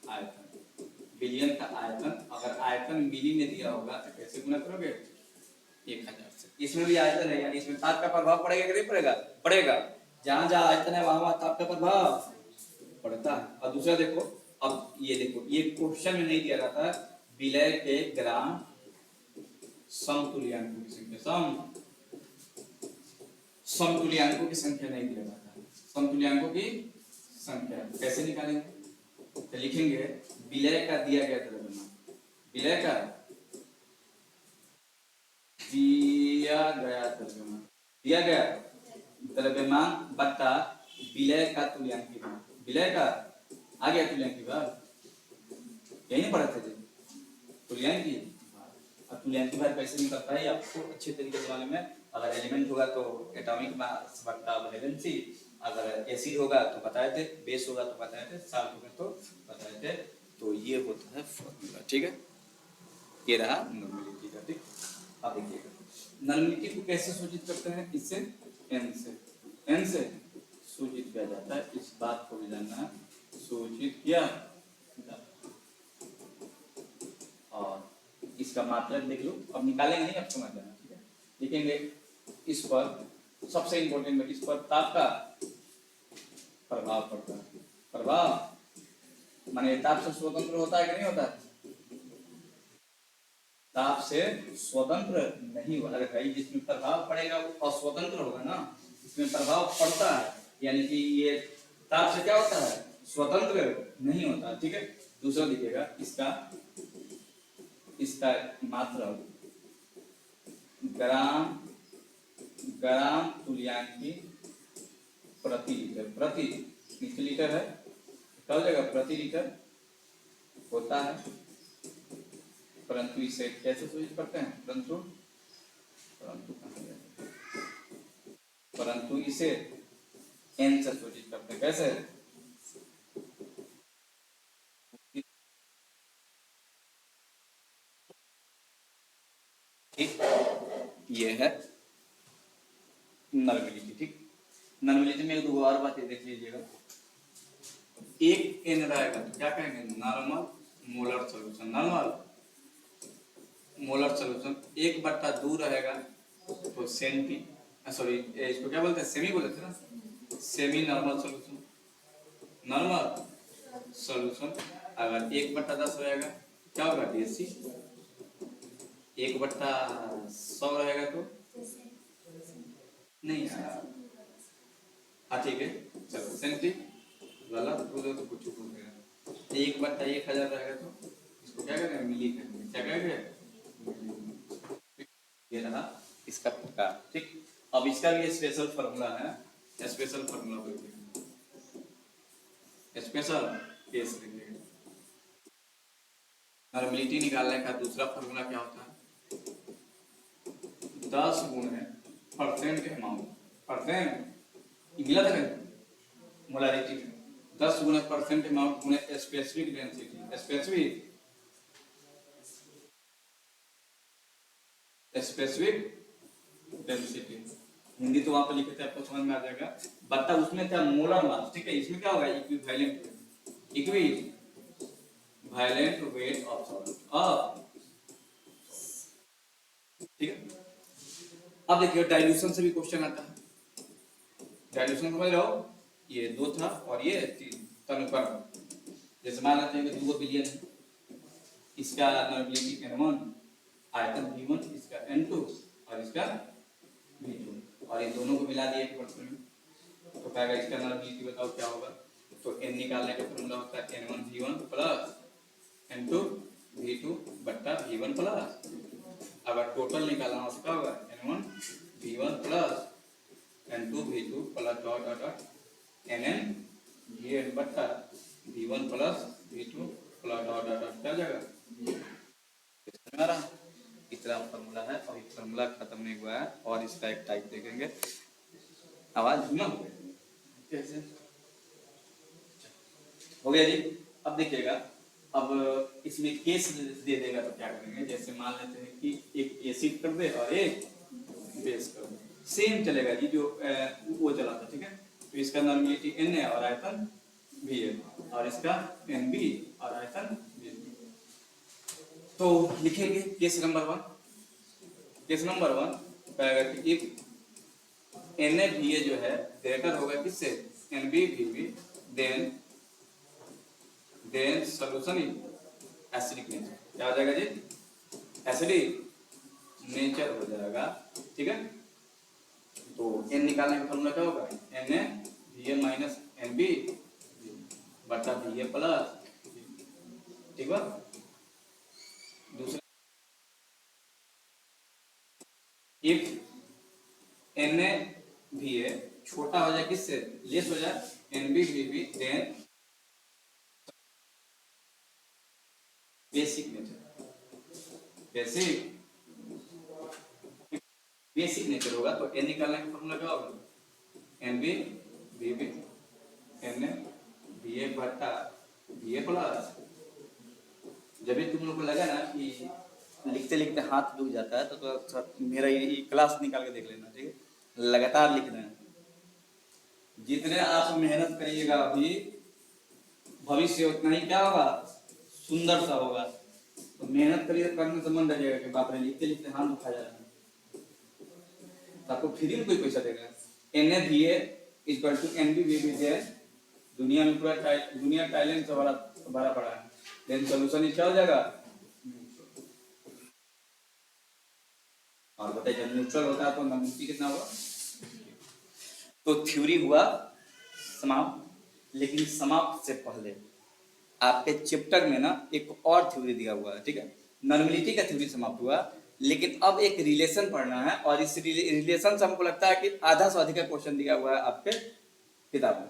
आयतन, बिलियन का आयतन। अगर आयतन मिली में दिया होगा तो कैसे गुना करोगे? 1000 से। इसमें भी आयतन है, यानी इसमें ताप का प्रभाव पड़ेगा कि नहीं पड़ेगा? पड़ेगा। जहां जहां आयतन है वहां वहां ताप का प्रभाव पड़ता है। और दूसरा देखो, अब ये देखो, ये क्वेश्चन में नहीं दिया जाता है विलय के ग्राम समतुल्यांकों की संख्या, समतुल्यांकों की संख्या नहीं दिया जाता है। समतुल्यांकों की संख्या कैसे निकालेंगे? तो लिखेंगे विलय का दिया गया द्रव्यमान, विलय का दिया गया द्रव्यमान बटा विलय का तुल्यांकी भार, विलय का आ गया तुल्यांकी भार, यही पढ़ा थे तुल्यांकी भार। अब तुल्यांकी भार कैसे निकलता है आपको अच्छे तरीके से मालूम है। अगर एलिमेंट होगा तो एटॉमिक मास बटा वैलेंसी, अगर एसिड होगा तो बताए थे, बेस होगा तो बताए थे, साल्ट होगा तो बताए थे। तो ये होता है फॉर्मूला, ठीक है। ये रहा नॉर्मलिटी का, ठीक। अब देखिएगा नॉर्मलिटी को कैसे सूचित करते हैं? इससे n से सूचित किया जाता है। इस बात को भी जानना है, सूचित किया और इसका मात्रक देख लो। अब निकालेंगे नहीं, अब समझ जाना, ठीक है। लिखेंगे इस पर सबसे इंपॉर्टेंट है, इस पर ताप का प्रभाव पड़ता है। प्रभाव माने ताप से स्वतंत्र होता है कि नहीं होता है? ताप से स्वतंत्र नहीं होगा। अगर भाई जिसमें प्रभाव पड़ेगा वो अस्वतंत्र होगा ना, इसमें प्रभाव पड़ता है, यानी कि ये ताप से क्या होता है? स्वतंत्र नहीं होता, ठीक है। दूसरा दिखेगा इसका मात्रक ग्राम तुल्यांकी प्रति लीटर, प्रति लीटर है, क्या हो जाएगा? प्रति लीटर होता है। परंतु इसे कैसे सूचित करते हैं? परंतु इसे n से सूचित करते हैं। कैसे? ठीक, ये है नॉर्मलिटी, ठीक। नॉर्मलिटी में एक दो और बातें देख लीजिएगा। एक n रहेगा तो क्या कहेंगे? Normal molar solution, normal molar solution. 1/2 रहेगा तो सेंटी, सॉरी इसको क्या बोलते हैं? सेमी बोलते हैं ना, semi normal solution, normal solution. अगर 1/10 रहेगा क्या होगा? DSC। 1/100 रहेगा तो नहीं यार, हाँ ठीक है, चलो सेंटी गलत बोलो तो कुछ बोल देगा। 1/1000 रहेगा तो इसको क्या करेंगे? मिली करेंगे, क्या करेंगे? ये रहा इसका प्रकार, ठीक। अब इसका भी स्पेशल फॉर्मूला है, स्पेशल फॉर्मूला बोलते हैं, स्पेशल केस लिखेंगे। नॉर्मलिटी निकालने का दूसरा फॉर्मूला क्या होता है? 10 गुणे परसेंट अमाउंट, परसेंट मिला था मोलारिटी में, 10 गुणे परसेंट अमाउंट गुणे specific density, specific density. Hindi तो वहां पर लिखे थे, आपको समझ में आ जाएगा। बता उसमें क्या? मोलर मास, ठीक है। इसमें क्या होगा? इक्विवेलेंट वेट ऑफ सॉल्वेंट, ठीक है। अब देखिए डाइल्यूशन से भी क्वेश्चन आता है। डाइल्यूशन समझ रहे हो? ये 2 था और ये 3 तनुकरण। जैसे मान लेते हैं कि 2 बिलियन है, इसका नॉर्मलिटी n1, आयतन v1, इसका n2 और इसका v2, और इन दोनों को मिला दिए एक प्रश्न में, तो कहेगा इसका नॉर्मलिटी बताओ क्या होगा? तो n निकालने का फॉर्मूला होता है n1 v1 plus n2 v2 बट्टा v1 प्लस, अगर टोटल निकालना हो तो क्या होगा? n1 v1 plus n2 v2 plus dot dot dot nn vn बट्टा v1 plus v2 plus dot dot dot क्या हो जाएगा, समझ आ रहा। इतना फॉर्मूला है और ये फॉर्मूला खत्म नहीं हुआ है, और इसका एक टाइप देखेंगे। आवाज धीमा हो गई कैसे, हो गया जी। अब देखिएगा, अब इसमें केस दे देगा तो क्या करेंगे, जैसे मान लेते हैं कि एक एसिड कर दे और एक बेस कर दे, सेम चलेगा जी जो वो चला था, ठीक है। तो इसका नॉर्मेलिटी n है और आयतन v है, और इसका nb और आयतन v। तो लिखेंगे केस नंबर 1। केस नंबर 1 कहेगा कि इफ Na जो है ग्रेटर होगा किससे, Nb then solution in acidic nature, क्या हो जाएगा जी, एसिडिक नेचर हो जाएगा, ठीक है। तो n निकालने का फॉर्मूला क्या होगा, Na माइनस Nb बटा Va प्लस, ठीक है। दूसरा इफ Na छोटा हो जाए किससे, लेस हो जाए Nb then basic nature, basic nature होगा। तो n निकालने का फॉर्मूला क्या होगा, Nb Na Va बटा Va प्लस। जब भी तुम लोग को लगा ना कि लिखते लिखते हाथ दुख जाता है तो मेरा ये क्लास निकाल के देख लेना, ठीक है। लगातार लिखना है, जितने आप मेहनत करिएगा अभी भविष्य उतना ही क्या होगा, सुंदर सा होगा। तो मेहनत करिए, करने से मन रहिएगा कि बाप रे लिखते लिखते हाथ दुखा जा रहा है, तो आपको फ्री में कोई पैसा देगा। Na इक्वल टू Nb दुनिया में पूरा दुनिया टैलेंट से भरा पड़ा है, देन सॉल्यूशन क्या हो जाएगा, और बताइए जब न्यूट्रल होता है तो नॉर्मलिटी कितना होगा। तो थ्योरी हुआ समाप्त, लेकिन समाप्त से पहले आपके चैप्टर में ना एक और थ्योरी दिया हुआ है, ठीक है। नॉर्मलिटी का थ्योरी समाप्त हुआ, लेकिन अब एक रिलेशन पढ़ना है, और इस रिलेशन से हमको लगता है कि आधा से अधिक क्वेश्चन दिया हुआ है आपके किताब में।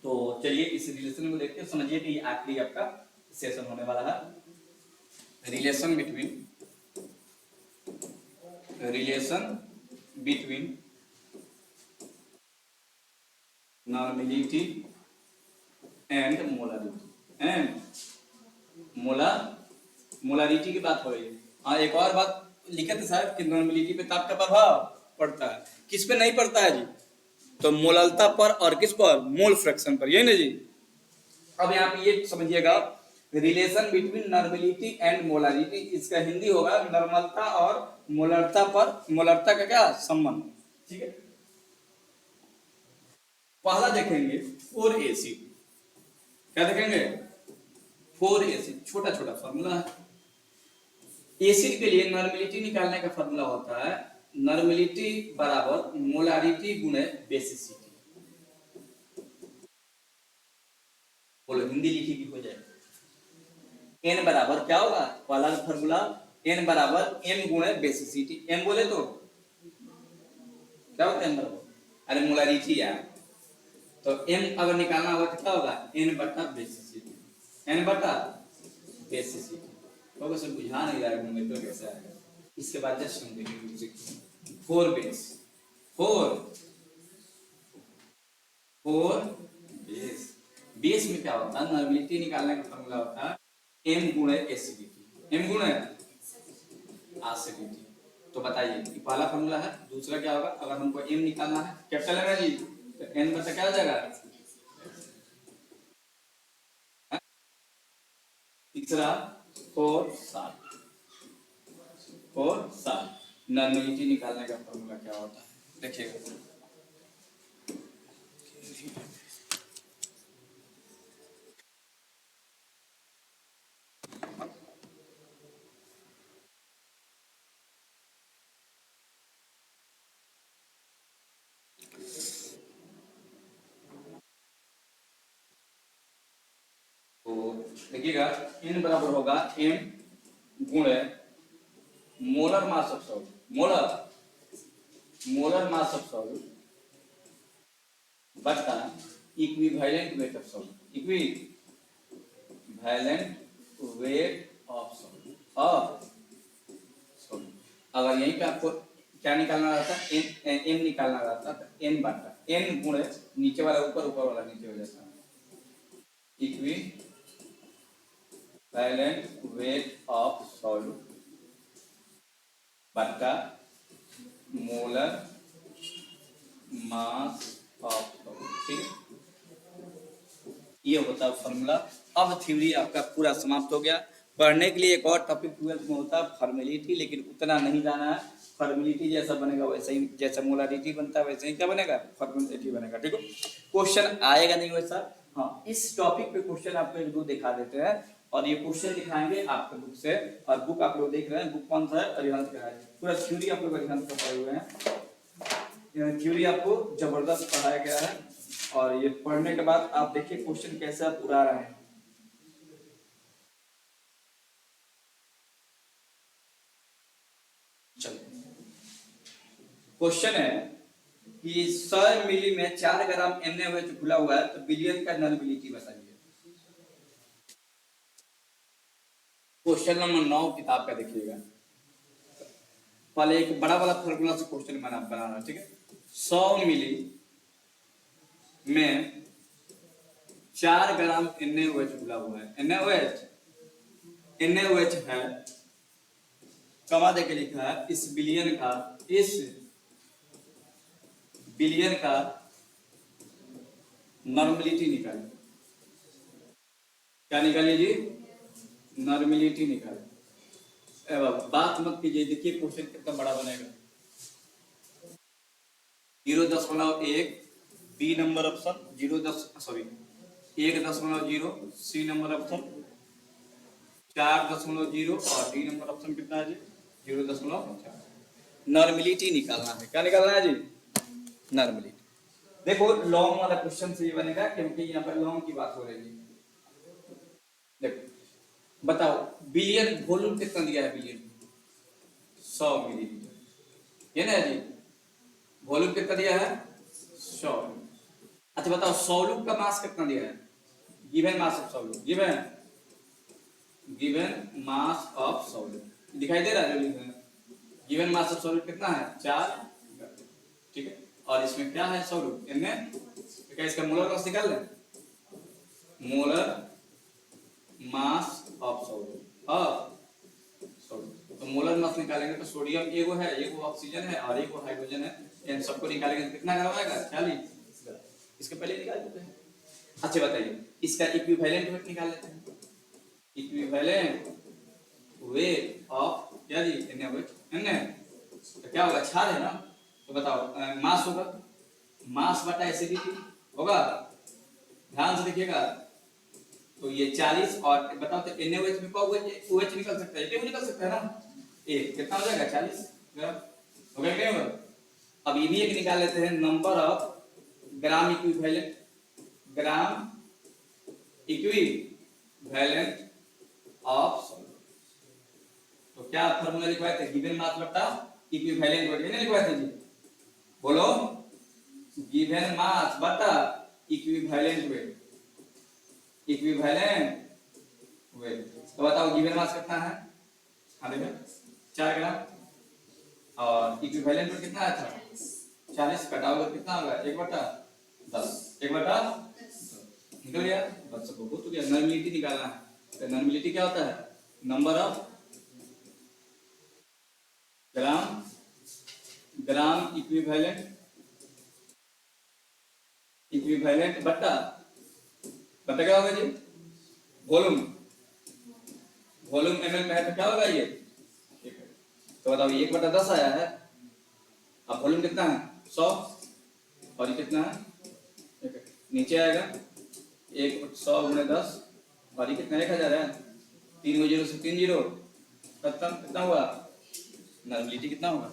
तो चलिए इस रिलेशन को देखते हैं, समझिए कि आखिरी आपका सेशन होने वाला है। Relation between normality and molarity की बात हो रही है। हाँ, एक और बात लिखे थे साहब कि नॉर्मलिटी पे ताप का प्रभाव पड़ता है, किस पे नहीं पड़ता है जी, तो मोललता पर और किस पर, मोल फ्रैक्शन पर, यही ना जी। अब यहाँ पे ये समझिएगा, relation between normality and molarity, इसका हिंदी होगा नॉर्मलता और मोलरता पर, मोलरता का क्या संबंध, ठीक है। पहला देखेंगे 4 एसिड, क्या देखेंगे, 4 एसिड, छोटा छोटा फॉर्मूला है। एसिड के लिए नॉर्मलिटी निकालने का फॉर्मूला होता है नॉर्मलिटी बराबर मोलारिटी गुणे बेसिसिटी। बोलो हिंदी लिखी भी हो जाए, n बराबर क्या होगा, पहला फॉर्मूला n बराबर m गुणे बेसिसिटी। m बोले तो क्या होता है m बराबर, अरे मोलारिटी यार, तो m अगर निकालना होगा तो क्या होगा, n बटा बेसिसिटी, n बटा बेसिसिटी। तो सब बुझा नहीं रहा है तो कैसे आएगा। इसके बाद जस्ट हम देखेंगे 4 बेस, 4 बेस, बेस में क्या होता है, नॉर्मलिटी निकालने का फॉर्मूला होता है m गुणे एसिडिटी, m गुणे एसिडिटी। तो बताइए ये पहला फॉर्मूला है। दूसरा क्या होगा, अगर हमको m निकालना है, कैपिटल है ना जी, तो n बटा क्या हो जाएगा, तीसरा 4 नॉर्मलिटी निकालने का फॉर्मूला क्या होता है, देखिएगा। तो देखिएगा n बराबर होगा m गुणे molar mass of salt, molar mass of salt बटा equivalent weight of solute, equivalent weight of solute और सॉल्यूट। अगर यहीं पे आपको क्या निकालना रहता, एन निकालना रहता तो एन बांटा, एन गुणे नीचे वाला ऊपर, ऊपर वाला नीचे हो जाता। इक्विवेलेंट वेट ऑफ सॉल्यूट बटा मोलर मास ऑफ सॉल्यूट, ठीक है। ये होता है फॉर्मूला। अब थ्योरी आपका पूरा समाप्त हो गया। पढ़ने के लिए एक और टॉपिक 12th में होता है फॉर्मेलिटी, लेकिन उतना नहीं जाना है। फॉर्मेलिटी जैसा बनेगा वैसे ही, जैसा मोलारिटी बनता है वैसे ही क्या बनेगा, फॉर्मेलिटी बनेगा, ठीक है। क्वेश्चन आएगा नहीं वैसा, हाँ इस टॉपिक पे क्वेश्चन आपको एक दो दिखा देते हैं, और ये क्वेश्चन दिखाएंगे आपके बुक से। और बुक आप लोग देख रहे हैं, बुक कौन सा है, अरिहंत का है। पूरा थ्योरी आप लोग अरिहंत का पढ़े हुए हैं, थ्योरी आपको जबरदस्त पढ़ाया गया है। और ये पढ़ने के बाद आप देखिए क्वेश्चन कैसे आप उड़ा रहे हैं। चलो क्वेश्चन है कि 100 मिली में 4 ग्राम NaOH खुला हुआ है, तो बिलियन का नॉलेबिलिटी बताइए। क्वेश्चन नंबर 9 किताब का देखिएगा। पहले एक बड़ा वाला फॉर्मूला से क्वेश्चन बनाना, ठीक है। 100 मिली में 4 ग्राम NaOH खुला हुआ है। NaOH है, कमा देके लिखा है, इस बिलियन का नॉर्मलिटी निकालें। क्या निकालिए जी, नॉर्मलिटी निकालें। बात मत कीजिए, देखिए क्वेश्चन कितना बड़ा बनेगा। 0.1 B number option, 1.0 C number option, 4.0 और डी नंबर ऑप्शन कितना है जी, 0.4। नॉर्मलिटी निकालना है। क्या निकालना है जी, नॉर्मलिटी। देखो लॉन्ग वाला क्वेश्चन से ये बनेगा, क्योंकि यहाँ पर लॉन्ग की बात हो रही है। देखो बताओ बिलियन वॉल्यूम कितना दिया है, बिलियन 100 मिलीलीटर, ये ना जी, वॉल्यूम कितना दिया है 100। अच्छा बताओ सॉल्यूट का मास कितना दिया है, given mass of solute, given mass of solute दिखाई दे रहा है, जो गिवन मास ऑफ सॉल्यूट कितना है 4, ठीक है। और इसमें क्या है सॉल्यूट Na, तो क्या इसका मोलर मास निकाल लें, मोलर मास ऑफ सॉल्यूट और सॉल्यूट। तो मोलर मास निकालेंगे तो सोडियम एगो है, एगो ऑक्सीजन है और एगो हाइड्रोजन है, इन सबको निकालेंगे तो कितना ग्राम आएगा 40। इसके पहले निकाल देते हैं। अच्छा बताइए इसका इक्विवेलेंट वेट निकाल लेते हैं। इक्विवेलेंट वेट ऑफ क्या जी Na, तो क्या होगा, क्षार है ना, तो बताओ मास होगा, मास बटा एसिडिटी होगा, ध्यान से देखिएगा। तो ये 40 और बताओ तो NaOH में OH निकल सकता है, क्यों निकल सकता है ना, एक कितना हो जाएगा 40 ग्राम, हो गया क्या होगा। अब ये भी एक निकाल लेते हैं, number of gram equivalent, gram equivalent of solute. तो क्या फार्मूला लिखवाए थे, गिवन मास बटा इक्विवेलेंट वेट, ये लिखवाए थे जी, बोलो गिवन मास बटा इक्विवेलेंट वेट, इक्विवेलेंट वेट। तो बताओ गिवन मास कितना है, हाँ देखो 4 ग्राम और इक्विवेलेंट वेट कितना है 40, कटाओगे कितना होगा 1/10, 1/10 निकल गया, बस सब बहुत हो गया। नॉर्मलिटी निकालना है, तो नॉर्मलिटी क्या होता है, नंबर ऑफ ग्राम इक्विवेलेंट बटा क्या होगा जी, वॉल्यूम ml में है तो क्या होगा ये, ठीक है। तो बताओ 1/10 आया है, अब वॉल्यूम कितना है 100 और ये कितना है, ठीक है, नीचे आएगा 100 गुणे 10 और ये कितना 1000 है, 3 0 से 3 0 कितना हुआ, नॉर्मलिटी कितना होगा,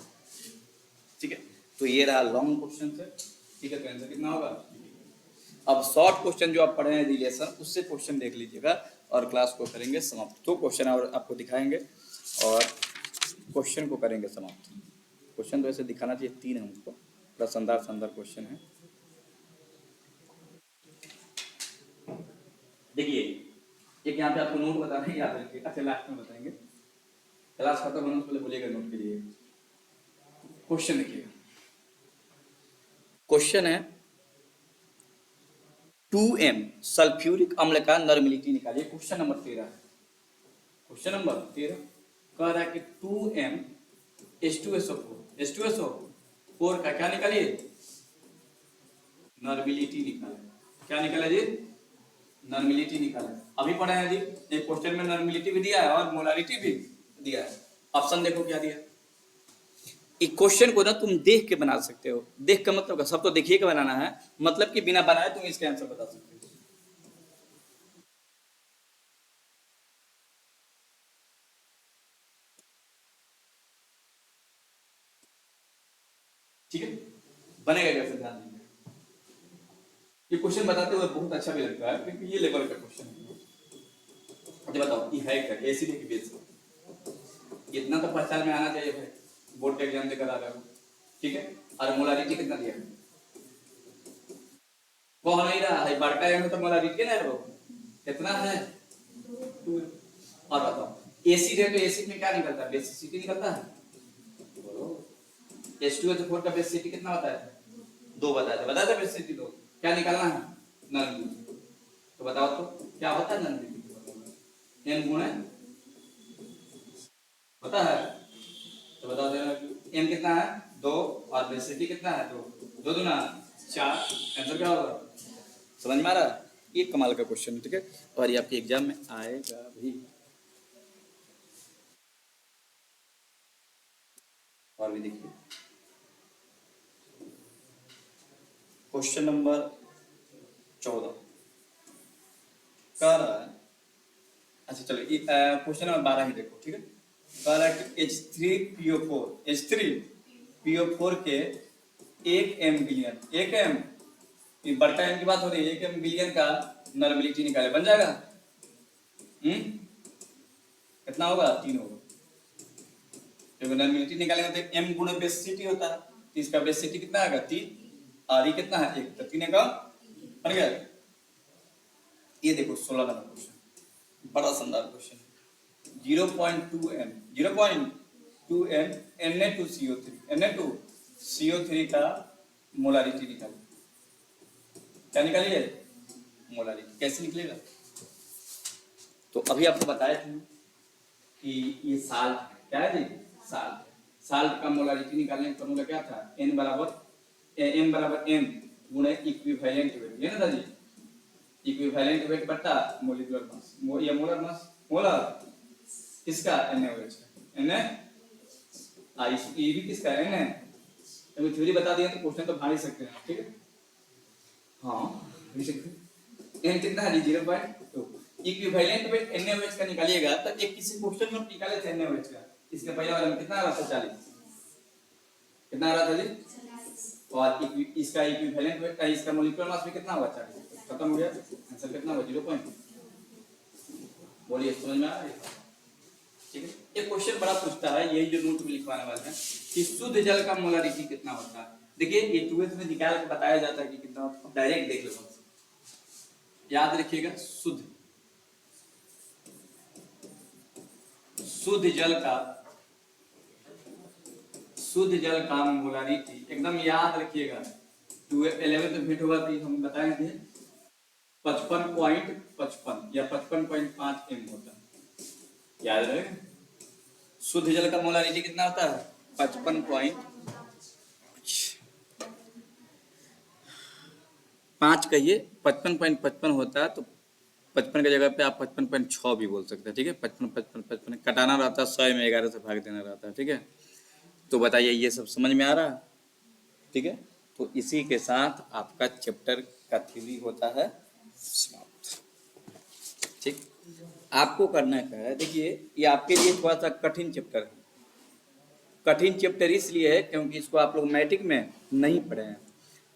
ठीक है। तो ये रहा लॉन्ग क्वेश्चन से, ठीक है, तो आंसर कितना होगा। अब शॉर्ट क्वेश्चन जो आप पढ़े हैं रिलेशन, उससे क्वेश्चन देख लीजिएगा और क्लास को करेंगे समाप्त। तो क्वेश्चन और आपको दिखाएंगे और क्वेश्चन को करेंगे समाप्त। क्वेश्चन तो ऐसे दिखाना चाहिए 3 है हमको, थोड़ा शानदार क्वेश्चन है। देखिए एक यहाँ पे आपको नोट बता रहे हैं, याद रखिए, अच्छा लास्ट में बताएंगे, क्लास खत्म होने से पहले बोलिएगा नोट के लिए। क्वेश्चन देखिएगा, क्वेश्चन है 2m सल्फ्यूरिक अम्ल का नॉर्मेलिटी निकालिए। क्वेश्चन नंबर 13 है, क्वेश्चन नंबर 13 कह रहा है कि 2m H2SO4 का क्या निकालिए, नॉर्मेलिटी निकाले। क्या निकाला जी, नॉर्मेलिटी निकाले। अभी पढ़े हैं जी, एक क्वेश्चन में नॉर्मेलिटी भी दिया है और मोलारिटी भी दिया है। ऑप्शन देखो क्या दिया। एक क्वेश्चन को ना तुम देख के बना सकते हो, देख का मतलब सब तो देखिए के बनाना है, मतलब कि बिना बनाए तुम इसका आंसर बता सकते हो। ठीक है, बनेगा कैसे ध्यान देंगे। ये क्वेश्चन बताते हुए बहुत अच्छा भी लगता है क्योंकि ये लेवल का क्वेश्चन है। अच्छा बताओ ये है क्या, एसिड की बेस, इतना तो पहचान में आना चाहिए भाई, बोर्ड के एग्जाम देकर आ रहे हो। ठीक है, और मोलारिटी कितना दिया है, वो नहीं रहा है, बड़का है तो मोलारिटी ना है, कितना है 2। और बताओ एसिड है तो एसिड में क्या निकलता है, बेसिसिटी निकलता है। बोलो H2SO4 का बेसिसिटी कितना होता है, 2 बताया था बेसिसिटी 2, क्या निकालना है, नॉन। तो बताओ तो क्या होता है नॉन, n गुणा होता है, तो बता देना n कितना है 2 और बेसिसिटी कितना है 2, 2 दूना 4, आंसर क्या होगा, समझ में आ रहा है। ये कमाल का क्वेश्चन है, ठीक है, और ये आपके एग्जाम में आएगा भी। और भी देखिए क्वेश्चन नंबर 14 कह रहा है, अच्छा चलो क्वेश्चन नंबर 12 ही देखो, ठीक है। कह रहा है कि H3PO4 के 1m बिलियन, 1m बड़का m की बात हो रही है, 1m बिलियन का नॉर्मेलिटी निकाले, बन जाएगा। कितना होगा, 3 होगा, क्योंकि नॉर्मेलिटी निकालेंगे तो m गुणा बेसिसिटी होता है, तो इसका बेसिसिटी कितना आएगा 3, और ये कितना है 1, तो 3 का बन गया। ये देखो 16 नंबर क्वेश्चन, बड़ा शानदार क्वेश्चन, 0.2m Na2CO3 का मोलारिटी निकालिए। क्या निकालिए, मोलारिटी कैसे निकलेगा, तो अभी आपको बताया था कि ये साल्ट है, क्या है जी, साल्ट का मोलारिटी निकालने का फॉर्मूला क्या था, m बराबर n गुणे इक्विवेलेंट वेट, ये ना था जी, इक्विवेलेंट वेट बटा मोलिकुलर मास, ये मोलर मास, मोलर किसका NaOH का, Na ये भी किसका Na, तो थ्योरी बता दिया तो क्वेश्चन तो भाग ही सकते हैं, ठीक है। हाँ n कितना है 0.2, इक्विवेलेंट वेट NaOH का निकालिएगा तो एक किसी क्वेश्चन में निकाले थे NaOH का, इसके पहले वाले में कितना आ रहा था 40, कितना आ रहा था जी, और इसका इक्विवेलेंट वेट का, इसका मॉलिक्यूलर मास भी कितना हुआ 40, खत्म हो गया, आंसर कितना हुआ 0. बोलिए समझ में आ रहा है, ठीक है। ये क्वेश्चन बड़ा पूछता है, यही जो नोट में लिखवाने वाले हैं कि शुद्ध जल का मोलारिटी कितना होता है। देखिए ये 12th में निकाल के बताया जाता है कि कितना होता है, डायरेक्ट देख लो, याद रखिएगा, शुद्ध जल का मोलारिटी एकदम याद रखिएगा, 11th में भेंट हुआ थी, हम बताए थे 55.55 या 55.5 m होता है, याद रहे। शुद्ध जल का मोलारिटी कितना होता है 55.5 कहिए, 55.55 होता है, तो 55 की जगह पे आप 55.6 भी बोल सकते हैं, ठीक है। 55 कटाना रहता है, 100 में 11 से भाग देना रहता है, ठीक है। तो बताइए ये सब समझ में आ रहा है, ठीक है। तो इसी के साथ आपका चैप्टर का थ्योरी होता है समाप्त, ठीक। आपको करना क्या है, देखिए ये आपके लिए थोड़ा सा कठिन चैप्टर है, कठिन चैप्टर इसलिए है क्योंकि इसको आप लोग मैट्रिक में नहीं पढ़े हैं,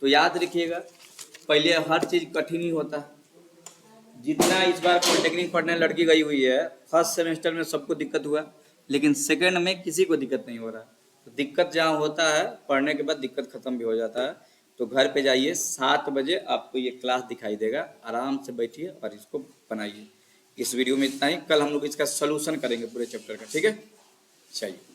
तो याद रखिएगा पहले हर चीज कठिन ही होता है। जितना इस बार पॉलिटेक्निक पढ़ने लड़की गई हुई है, फर्स्ट सेमेस्टर में सबको दिक्कत हुआ, लेकिन सेकंड में किसी को दिक्कत नहीं हो रहा। तो दिक्कत जहाँ होता है पढ़ने के बाद दिक्कत खत्म भी हो जाता है, तो घर पे जाइए 7 बजे आपको ये क्लास दिखाई देगा, आराम से बैठिए और इसको बनाइए। इस वीडियो में इतना ही, कल हम लोग इसका सलूशन करेंगे पूरे चैप्टर का, ठीक है। चलिए।